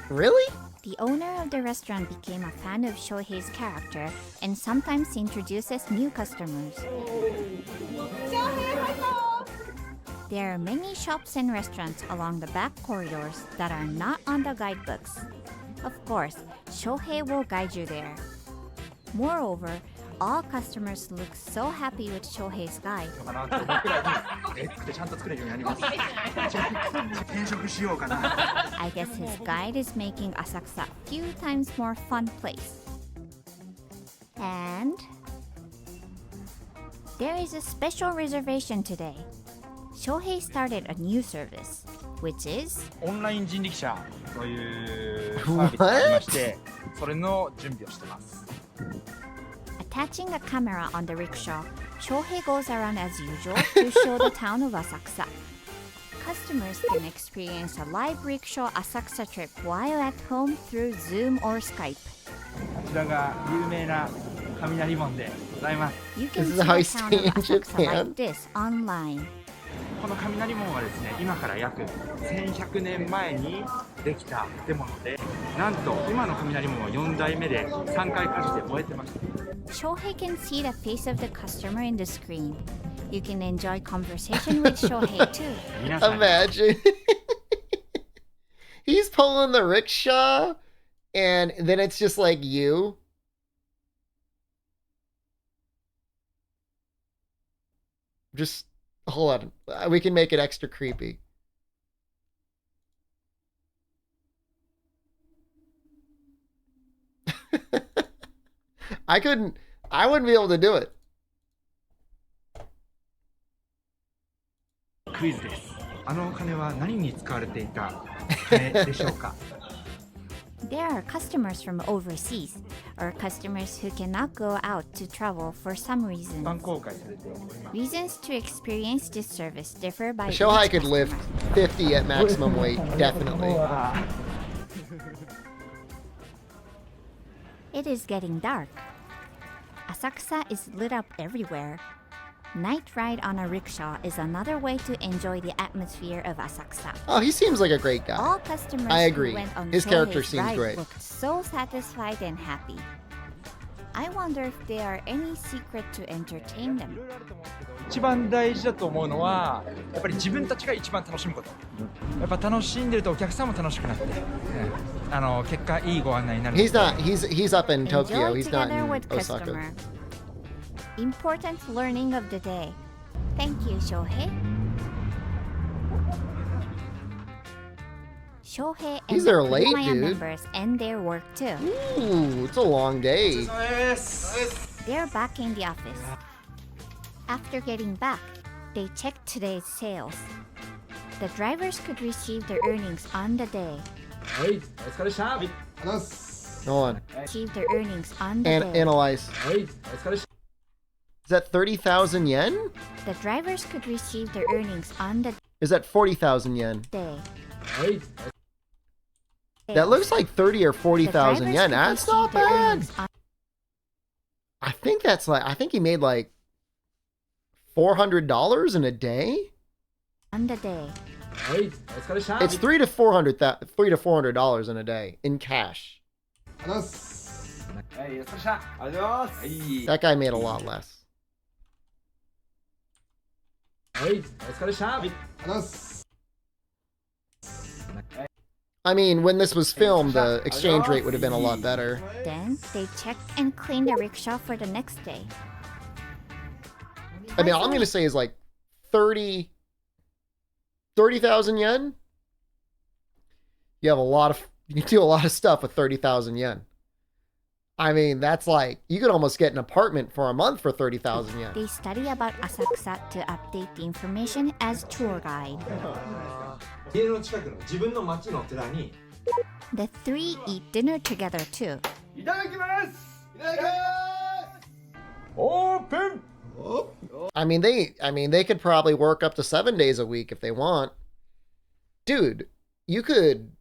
Really? The owner of the restaurant became a fan of Shohei's character and sometimes introduces new customers. There are many shops and restaurants along the back corridors that are not on the guidebooks. Of course, Shohei will guide you there. Moreover, all customers look so happy with Shohei's guide. かなって思うくらいにちゃんと作れるようになります転職しようかな I guess his guide is making Asakusa a few times more fun place. And there is a special reservation today. Shohei started a new service, which is オンライン人力車というサービスがありましてそれの準備をしてます attaching a camera on the rickshaw. Shohei goes around as usual to show the town of Asakusa. Customers can experience a live rickshaw Asakusa trip while at home through Zoom or Skype. こちらが有名な雷門でございます You can This see is how the you town stay of in Asakusa Japan. like this online. この雷門はですね今から約1100年前にできた建物でなんと今の雷門は4代目で3回火事で燃えてました Shohei can see the face of the customer in the screen. You can enjoy conversation with Shohei too. 皆さん Imagine. He's pulling the rickshaw, and then it's just like you. Just hold on. We can make it extra creepy. I wouldn't be able to do it. クイズですあのお金は何に使われていたお金でしょうか There are customers from overseas, or customers who cannot go out to travel for some 一 reasons. 般公開されております Reasons to experience this service differ by each Shohei could lift customer. 50 at maximum weight, definitely. It is getting dark. Asakusa is lit up everywhere. Night ride on a rickshaw is another way to enjoy the atmosphere of Asakusa. Oh, he seems like a great guy. All customers I agree. who went on His character Shohei's seems ride great. looked so satisfied and happy. I wonder if there are any secret to entertain them. 一番大事だと思うのはやっぱり自分たちが一番楽しむことやっぱ楽しんでるとお客さんも楽しくなって、結果いいご案内になる He's up in Tokyo. Enjoy He's not together in with Osaka. customer. Important learning of the day. Thank you, Shohei. Shohei and These are the late, Kumaya dude. members end their work too. Ooh, it's a long day. They're back in the office. After getting back, they checked today's sales. The drivers could receive their earnings on the day. はいお疲れっしたはい Hold on. Receive their earnings on the day. Analyze. はいお疲れっした Is that 30,000 yen? The drivers could receive their earnings on the Is that 40,000 yen? day. はい That looks like 30 or The 40,000 drivers yen. could That's receive not their bad. earnings on I think he made like $400 in a day. the day. はいお疲れっした It's $300 to $400 in a day in cash. はいお疲れっしたありがとうございますはい That guy made a lot less. はいお疲れっしたはい I mean, when this was filmed, the exchange rate would have been a lot better. Then they checked and cleaned the rickshaw for the next day. I mean, all I'm going to say is like 30,000 yen. You can do a lot of stuff with 30,000 yen. I mean, that's like, you could almost get an apartment for a month for 30,000 yen. They study about Asakusa to update the information as tour guide. 家の近くの自分の町の寺に The three eat dinner together too. いただきますいただきますオープン I mean, they could probably work up to 7 days a week if they want. Dude, you could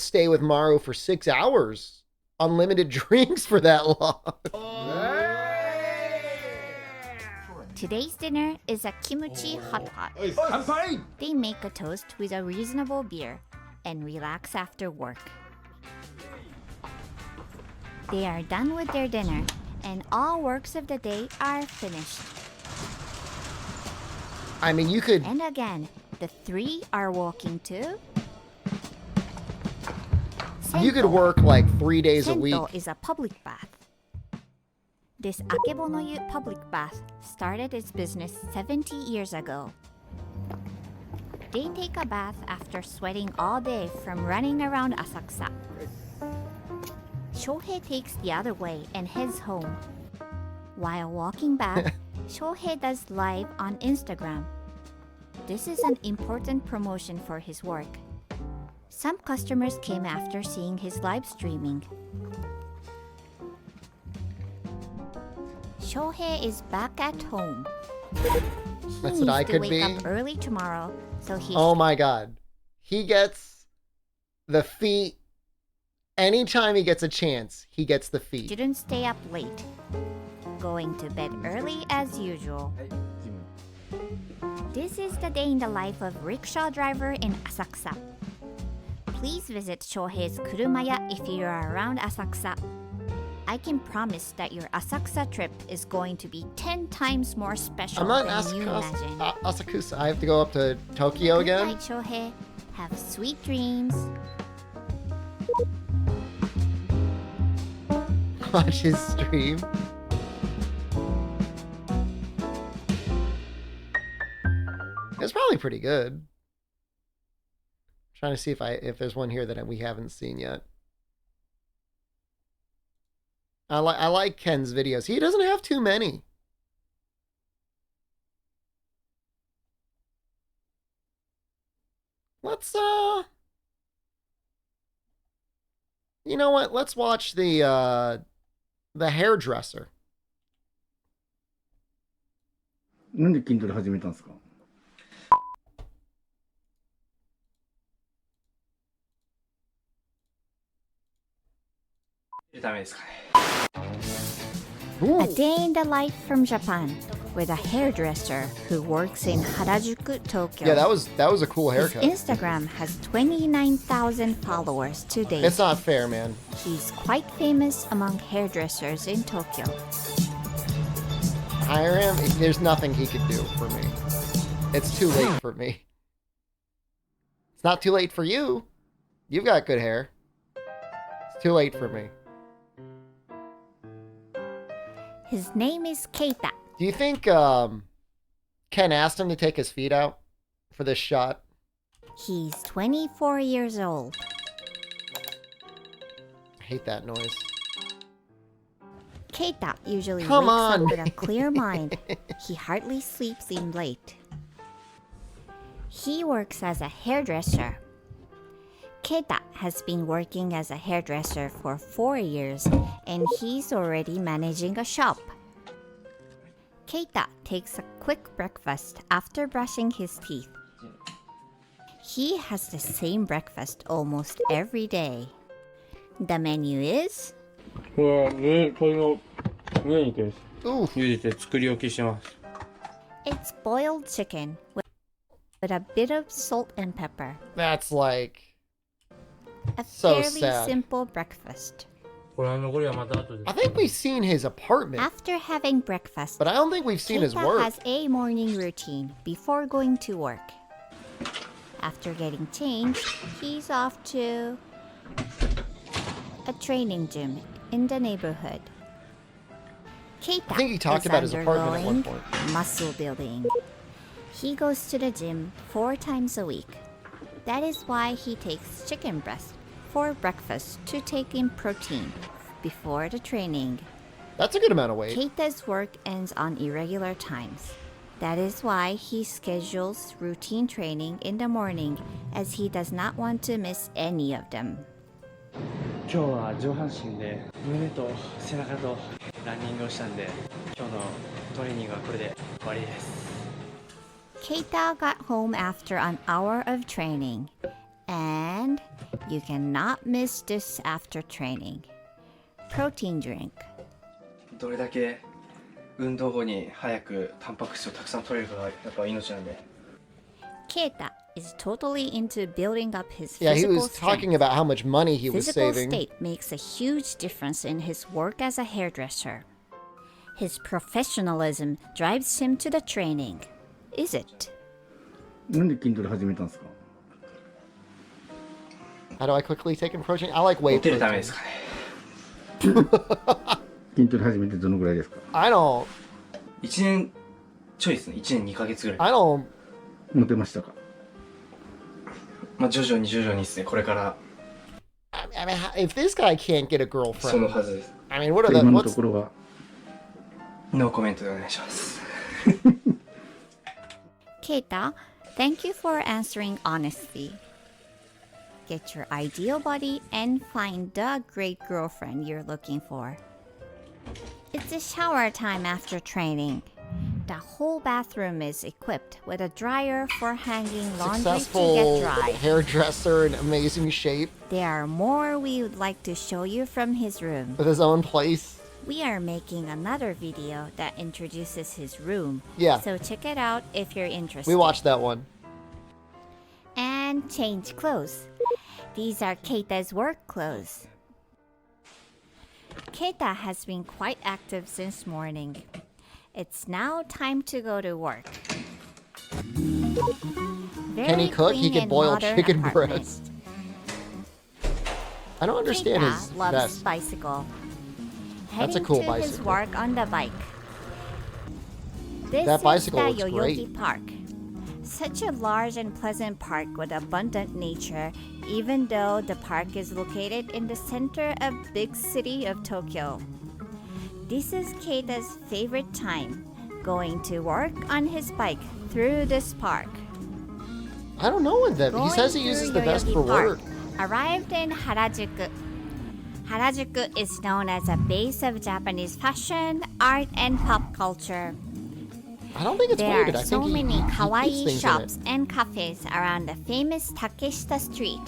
stay with Maru for 6 hours. Unlimited drinks for that long. Today's dinner is a kimchi hot pot. 乾杯 They make a toast with a reasonable beer and relax after work. They are done with their dinner and all works of the day are finished. I mean, you could... And again, the three are walking to You could work like 3 days a week. Sento is a public bath. This Akebono-yu public bath started its business 70 years ago. They take a bath after sweating all day from running around Asakusa. Shohei takes the other way and heads home. While walking back, Shohei does live on Instagram. This is an important promotion for his work. Some customers came after seeing his live streaming. Shohei is back at home. That's what I could be. He needs to wake up early tomorrow, so he... Oh my god. He gets the feet. Anytime he gets a chance, he gets the feet. Didn't stay up late. Going to bed early as usual. This is the day in the life of rickshaw driver in Asakusa. Please visit Shohei's Kurumaya if you are around Asakusa. I can promise that your Asakusa trip is going to be 10 times more special I'm not than you imagine. Asakusa. I have to go up to Tokyo Good again. night, Shohei. Have sweet dreams. Watch his stream. It's probably pretty good. Trying to see if there's one here that we haven't seen yet. I like Ken's videos. He doesn't have too many. Let's you know what? Let's watch the hairdresser. なんで筋トレ始めたんですか? A day in the life from Japan with a hairdresser who works in Harajuku, Tokyo. Yeah, that was a cool haircut. His Instagram has 29,000 followers to date. It's not fair, man. He's quite famous among hairdressers in Tokyo. Hire him. There's nothing he could do for me. It's too late for me. It's not too late for you. You've got good hair. It's too late for me. His name is Keita. Do you think Ken asked him to take his feet out for this shot? He's 24 years old. I hate that noise. Keita usually Come wakes on. up with a clear mind. He hardly sleeps in late. He works as a hairdresser. Keita has been working as a hairdresser for 4 years and he's already managing a shop. Keita takes a quick breakfast after brushing his teeth. He has the same breakfast almost every day. The menu is これは鶏の胸肉です。 Ooh. 茹でて作り置きしてます。 it's boiled chicken with a bit of salt and pepper. That's like A so fairly sad. simple breakfast. これ残りはまた後で。 I think we've seen his apartment, After having breakfast, but I don't think we've seen his Keita work. has a morning routine before going to work. After getting changed, he's off to a training gym in the neighborhood. Keita I think he talked is about his apartment at one undergoing point. muscle building. He goes to the gym 4 times a week. That is why he takes chicken breast for breakfast to take in protein before the training. That's a good amount of weight. Keita's work ends on irregular times. That is why he schedules routine training in the morning, as he does not want to miss any of them. 今日は上半身で胸と背中とランニングをしたんで、今日のトレーニングはこれで終わりです。 Keita got home after an hour of training, and you cannot miss this after training. Protein drink. どれだけ運動後に早くタンパク質をたくさん取れるかがやっぱ命なんで。 Keita is totally into building up his Yeah, he physical was talking strength. about how much money he was Physical saving. state makes a huge difference in his work as a hairdresser. His professionalism drives him to the training. Is it? なんで筋トレ始めたんですか? How do I quickly take in protein? I like whey モテるため protein. ですかね。筋トレ始めてどのぐらいですか？ I don't. 1年ちょいですね。1年2ヶ月ぐらい。I don't. モテましたか？まあ徐々にですね。これから。I mean, if this guy can't get a その girlfriend, はずです。 I mean, what are the 今のと what's ころは。ノーコメントでお願いします。Keita, thank you for answering honestly. Get your ideal body and find the great girlfriend you're looking for. It's a shower time after training. The whole bathroom is equipped with a dryer for hanging laundry to successful get dry. hairdresser in amazing shape There are more we would like to show you from his room. with his own place? We are making another video that introduces his room. Yeah. So check it out if you're interested. We watched that one. And change clothes. These are Keita's work clothes. Keita has been quite active since morning. It's now time to go to work. Can he cook? He clean can and boil modern chicken apartment. breast. I don't understand Keita his loves vest. bicycle. That's a Heading cool to his bicycle. work on the bike. This That bicycle is the looks Yoyogi great. Park. Such a large and pleasant park with abundant nature, even though the park is located in the center of big city of Tokyo. This is Keita's favorite time, going to work on his bike through this park. I don't know what that. He Going says he through uses the vest Yoyogi for Park. work. Arrived in Harajuku. Harajuku is known as a base of Japanese fashion, art, and pop culture. I don't think it's There weird. are I so think many he keeps kawaii things shops in it. and cafes around the famous Takeshita Street.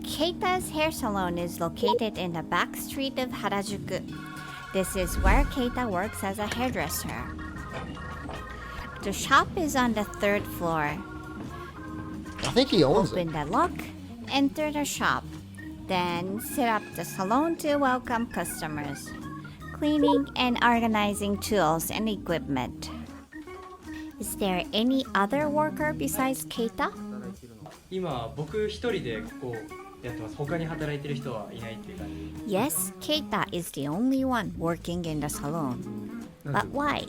Keita's hair salon is located in the back street of Harajuku. This is where Keita works as a hairdresser. The shop is on the third floor. I think he owns it. Open the lock, enter the shop, then set up the salon to welcome customers. Cleaning and organizing tools and equipment. Is there any other worker besides Keita? 今僕一人でここやってます。他に働いてる人はいないっていう感じ。 Yes, Keita is the only one working in the salon. But why?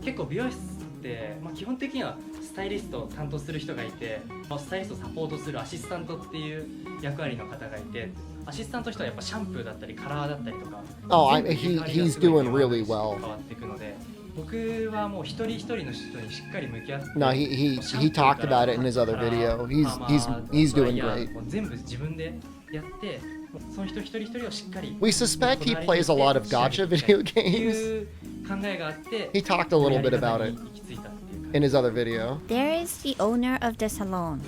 結構美容室って、基本的にはスタイリストを担当する人がいて、スタイリストをサポートするアシスタントっていう役割の方がいて、アシスタントの人はやっぱシャンプーだったりカラーだったりとか、 Oh, 全部入れ替わりが he's すごい doing really well. 変わっていくので、僕はもう一人一人の人にしっかり向き合って、 No, he talked about it in his other video. He's doing great. もう全部自分でやって、その人一人一人をしっかり We suspect he plays a lot of gacha video games. 考えがあって、 He talked a little bit about it 行き着いたっていうか。 in his other video. There is the owner of the salon.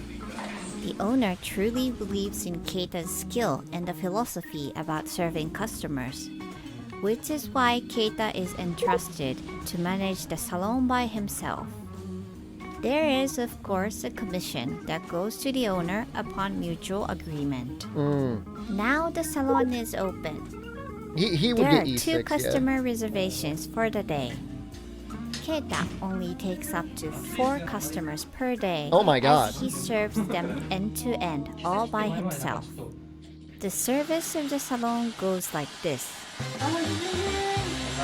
The owner truly believes in Keita's skill and the philosophy about serving customers, which is why Keita is entrusted to manage the salon by himself. There is, of course, a commission that goes to the owner upon mutual agreement. Now the salon is open. He would There are get two E6, yeah. customer reservations for the day. Keita only takes up to 4 customers per day. Oh my God. As he serves them end to end, all by himself. The service of the salon goes like this. あ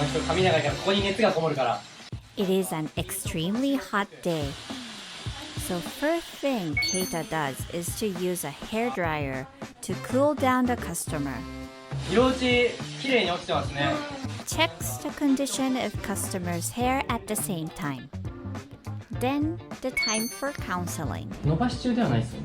の人髪長いからここに熱がこもるから。 It is an extremely hot day. So first thing Keita does is to use a hairdryer to cool down the customer. 色落ち綺麗に落ちてますね。 Checks the condition of customer's hair at the same time. Then the time for counseling. 伸ばし中ではないですよ。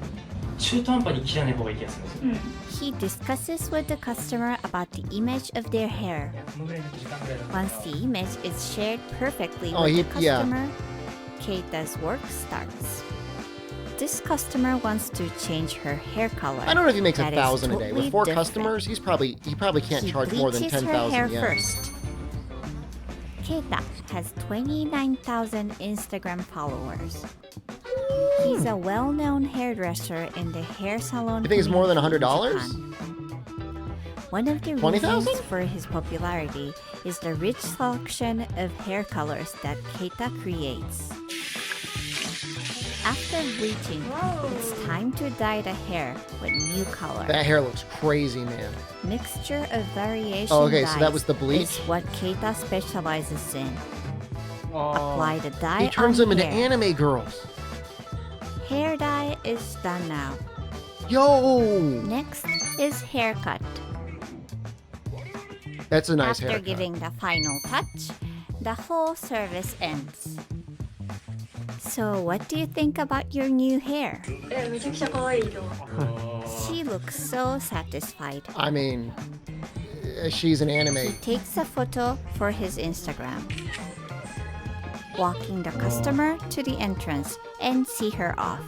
中途半端に切らない方がいい気がするんですよ。 He discusses with the customer about the image of their hair. このぐらいの時間ぐらいだと。 Once the image is shared perfectly Oh, with the yeah. customer, Keita's work starts. This customer wants to change her hair color. I don't know if he makes That is 1,000 a day. totally With 4 different. customers, he probably can't He charge more than bleaches her hair 10,000 yen. first. Keita has 29,000 Instagram followers. He's a well-known hairdresser in the hair salon. You think it's more than community in $100? Japan. One of the 20,000? reasons for his popularity is the rich selection of hair colors that Keita creates. After bleaching, it's time to dye the hair with new color. That hair looks crazy, man. Mixture of variation okay, dyes so that was the bleach? is what Keita specializes in. Apply the dye He turns on them into hair. anime girls. Hair dye is done now. Yo! Next is haircut. That's a nice After haircut. giving the final touch, the whole service ends. So what do you think about your new hair? She looks so satisfied. I mean, she's an anime. Takes a photo for his Instagram. Walking the customer to the entrance and see her off.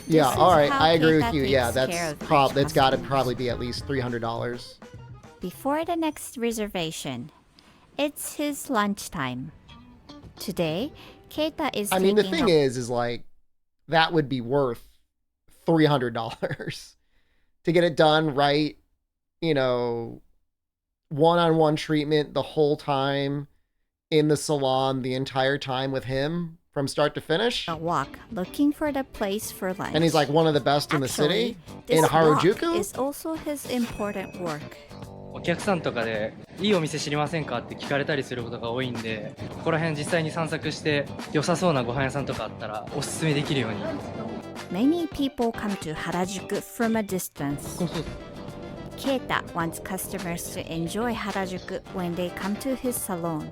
Yeah, This all is right, how I agree Keita with you. Yeah, takes care that's of each that's got to customer. probably be at least $300. Before the next reservation, it's his lunchtime. Today, Keita is I mean, the taking thing a is like that would be worth $300 to get it done right. You know, one-on-one treatment the whole time in the salon, the entire time with him from start to finish. walk looking for the place for lunch. And he's like one of the best in the city This in walk Harajuku. is also his important work. お客さんとかでいいお店知りませんかって聞かれたりすることが多いんで、ここら辺実際に散策して良さそうなご飯屋さんとかあったらおすすめできるように。 Many people come to Harajuku from a distance. Keita wants customers to enjoy Harajuku when they come to his salon.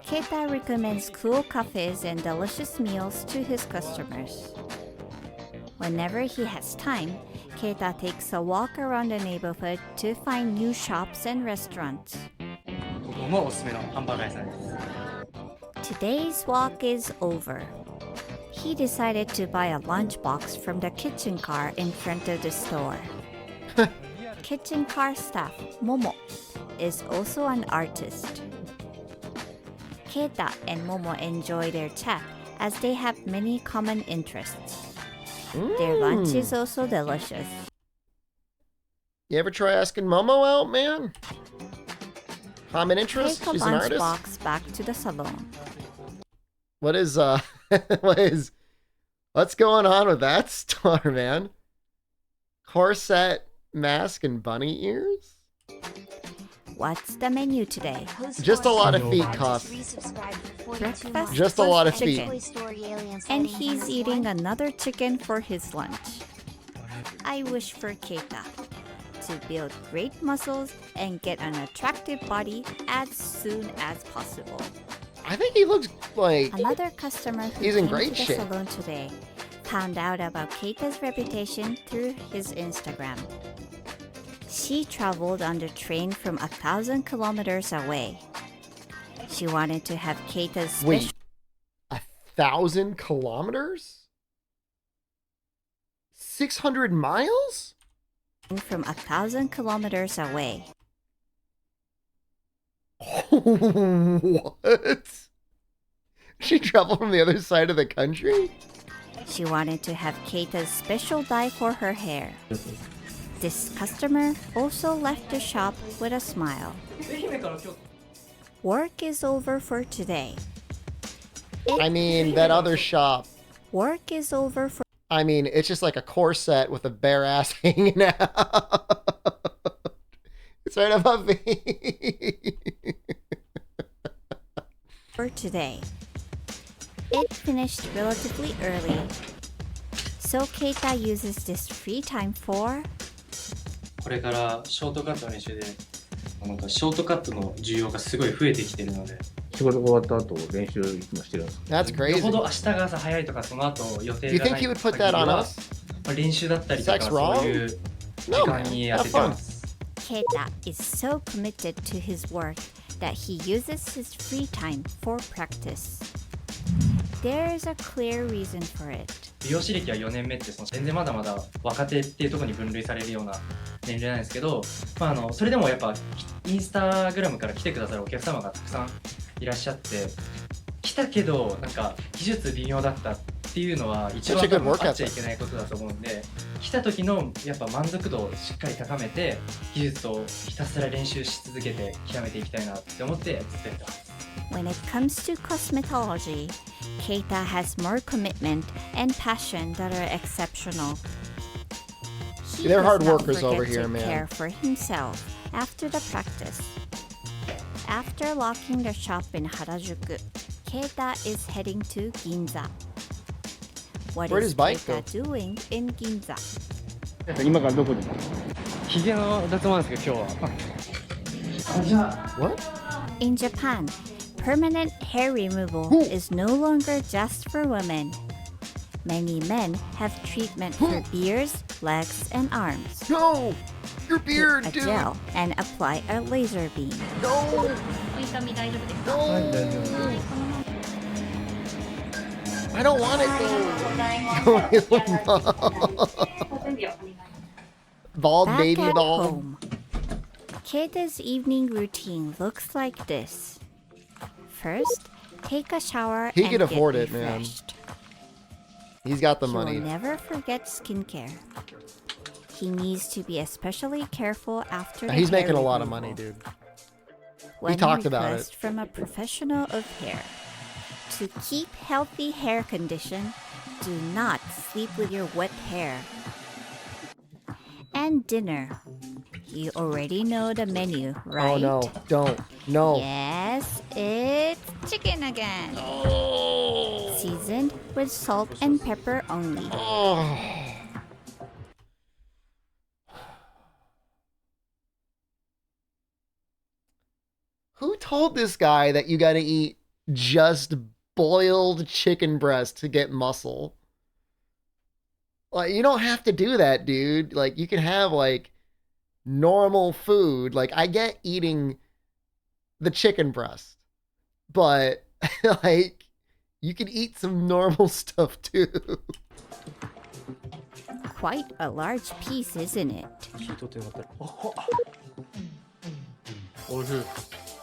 Keita recommends cool cafes and delicious meals to his customers. Whenever he has time, Keita takes a walk around the neighborhood to find new shops and restaurants. ここもおすすめのハンバーガー屋さんです。 Today's walk is over. He decided to buy a lunchbox from the kitchen car in front of the store. Kitchen car staff Momo is also an artist. Keita and Momo enjoy their chat as they have many common interests. Their lunch is also delicious. You ever try asking Momo out, man? Common interest? Take a She's an artist. lunchbox back to the salon. What is what's going on with that store, man? Corset, mask, and bunny ears? What's the menu today? Just a lot of feet costs. Breakfast Just a was lot of chicken. feet. And he's eating another chicken for his lunch. I wish for Keita to build great muscles and get an attractive body as soon as possible. I think he looks like Another customer who he's in came great to the shape. salon today found out about Keita's reputation through his Instagram. She traveled on the train from 1,000 kilometers away. She wanted to have Keita's special Wait, 1,000 kilometers? 600 miles? from 1,000 kilometers away. What? She traveled from the other side of the country? She wanted to have Keita's special dye for her hair. This customer also left the shop with a smile. Work is over for today. I mean, that other shop. Work is over for I mean, it's just like a corset with a bare ass hanging out. It's right above me. for today. It finished relatively early, so Keita uses this free time for これからショートカットの練習で、なんかショートカットの需要がすごい増えてきてるので。仕事が終わった後練習いつもしてるんですか？ That's よ crazy. ほど明日が朝早いとかその後予定 You がな think い he would put that on 限りは us? まあ練習だったりと Sex か wrong? そういう時 No, 間 man. に Have 当てて fun. ます。 Keita is so committed to his work that he uses his free time for practice. There is a clear reason for it. 美容師歴は4年目って全然まだまだ若手っていうところに分類されるような年齢なんですけど、まあ、それでもやっぱインスタグラムから来てくださるお客様がたくさんいらっしゃって、来たけどなんか技術微妙だったっていうのは一番多分あっちゃいけないことだと思うんで、来た時のやっぱ満足度をしっかり高めて技術をひたすら練習し続けて極めていきたいなって思ってずっとやってます。When it comes to cosmetology, Keita has more commitment and passion that are exceptional. He They're hard does not workers over forget here, to man. care for himself after the practice. After locking the shop in Harajuku, Keita is heading to Ginza. What Where'd is his bike Keita doing in Ginza? 今からどこに？ひげの脱毛なんですけど、今日は。What? In Japan, permanent hair removal is no longer just for women. Many men have treatment for beards, legs, and arms. No! Your beard, Put a dude! gel and apply a laser beam. No! I don't want it though. Bald Back baby at bald. home, Keita's evening routine looks like this. First, take a shower He and can get afford it, man. refreshed. He's got the He money. will never forget skincare. He needs to be especially careful after the He's hair making a lot of removal. money, dude. When talked about request it. from a professional of hair. To keep healthy hair condition, do not sleep with your wet hair. And dinner. You already know the menu, right? Oh no, don't. No. Yes, it's chicken again. Seasoned with salt and pepper only. Who told this guy that you gotta eat just boiled chicken breast to get muscle? Like, you don't have to do that, dude. Like, you can have, like, normal food. Like, I get eating the chicken breast, but, like, you can eat some normal stuff, too. Quite a large piece, isn't it?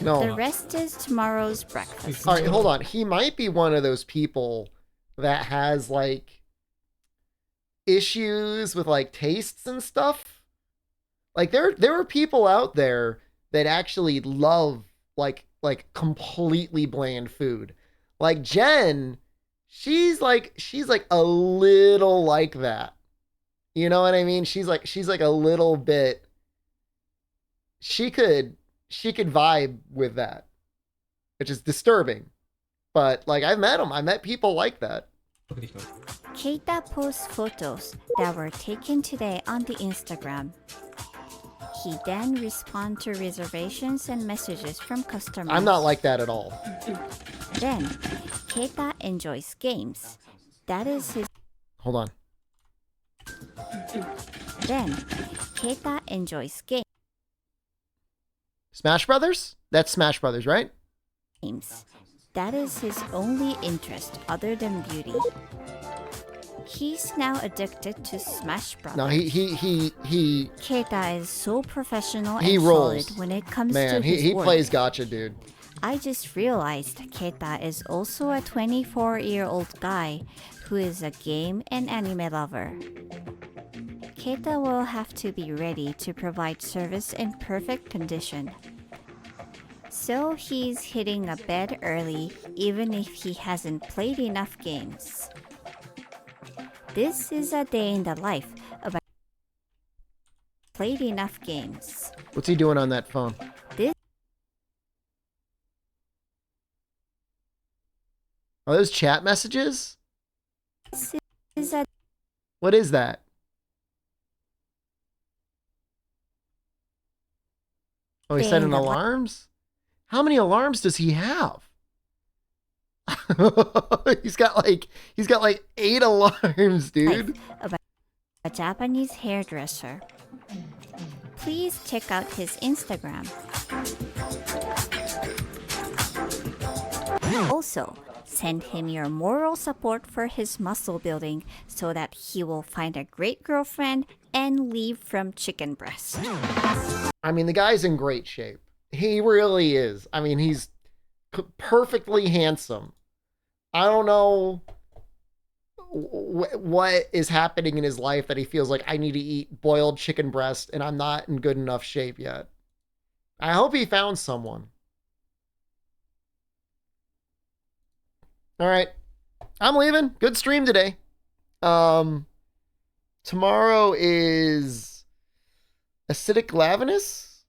No. The rest is tomorrow's breakfast. All right, hold on. He might be one of those people that has, like, issues with, like, tastes and stuff. Like, there are people out there that actually love, like completely bland food. Like, Jen, she's like a little like that. You know what I mean? She's like a little bit. She could vibe with that, which is disturbing. But, like, I've met them. I met people like that. Keita posts photos that were taken today on the Instagram. He then responds to reservations and messages from customers. I'm not like that at all. Then, Keita enjoys games. That is his... Hold on. Then, Keita enjoys games. Smash Brothers? That's Smash Brothers, right? That is his only interest other than beauty. He's now addicted to Smash Brothers. No, he Keita is so professional he and rolls. solid when it comes Man, to his he work. plays gotcha, dude. I just realized Keita is also a 24-year-old guy who is a game and anime lover. Keita will have to be ready to provide service in perfect condition. So he's hitting a bed early even if he hasn't played enough games. This is a day in the life of a played enough games. What's he doing on that phone? Are those chat messages? What is that? Oh, he set an alarms? How many alarms does he have? he's got like 8 alarms, dude. Of a Japanese hairdresser. Please check out his Instagram. Also, send him your moral support for his muscle building so that he will find a great girlfriend and leave from chicken breast. I mean, the guy's in great shape. He really is. I mean, he's perfectly handsome. I don't know what is happening in his life that he feels like I need to eat boiled chicken breast and I'm not in good enough shape yet. I hope he found someone. All right. I'm leaving. Good stream today. Tomorrow is Acidic Lavinus.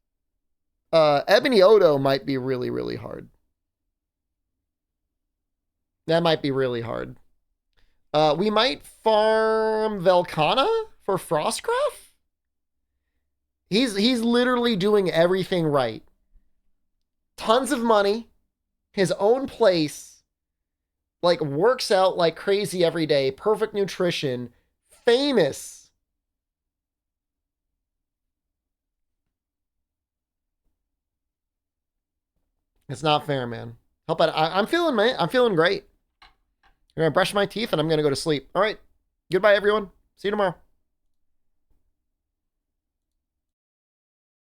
Ebony Odo might be really, really hard. That might be really hard. We might farm Velcana for Frostcraft. He's literally doing everything right. Tons of money, his own place, like works out like crazy every day, perfect nutrition, famous. It's not fair, man. Help out. I'm feeling great. I'm gonna brush my teeth and I'm gonna go to sleep. All right. Goodbye, everyone. See you tomorrow.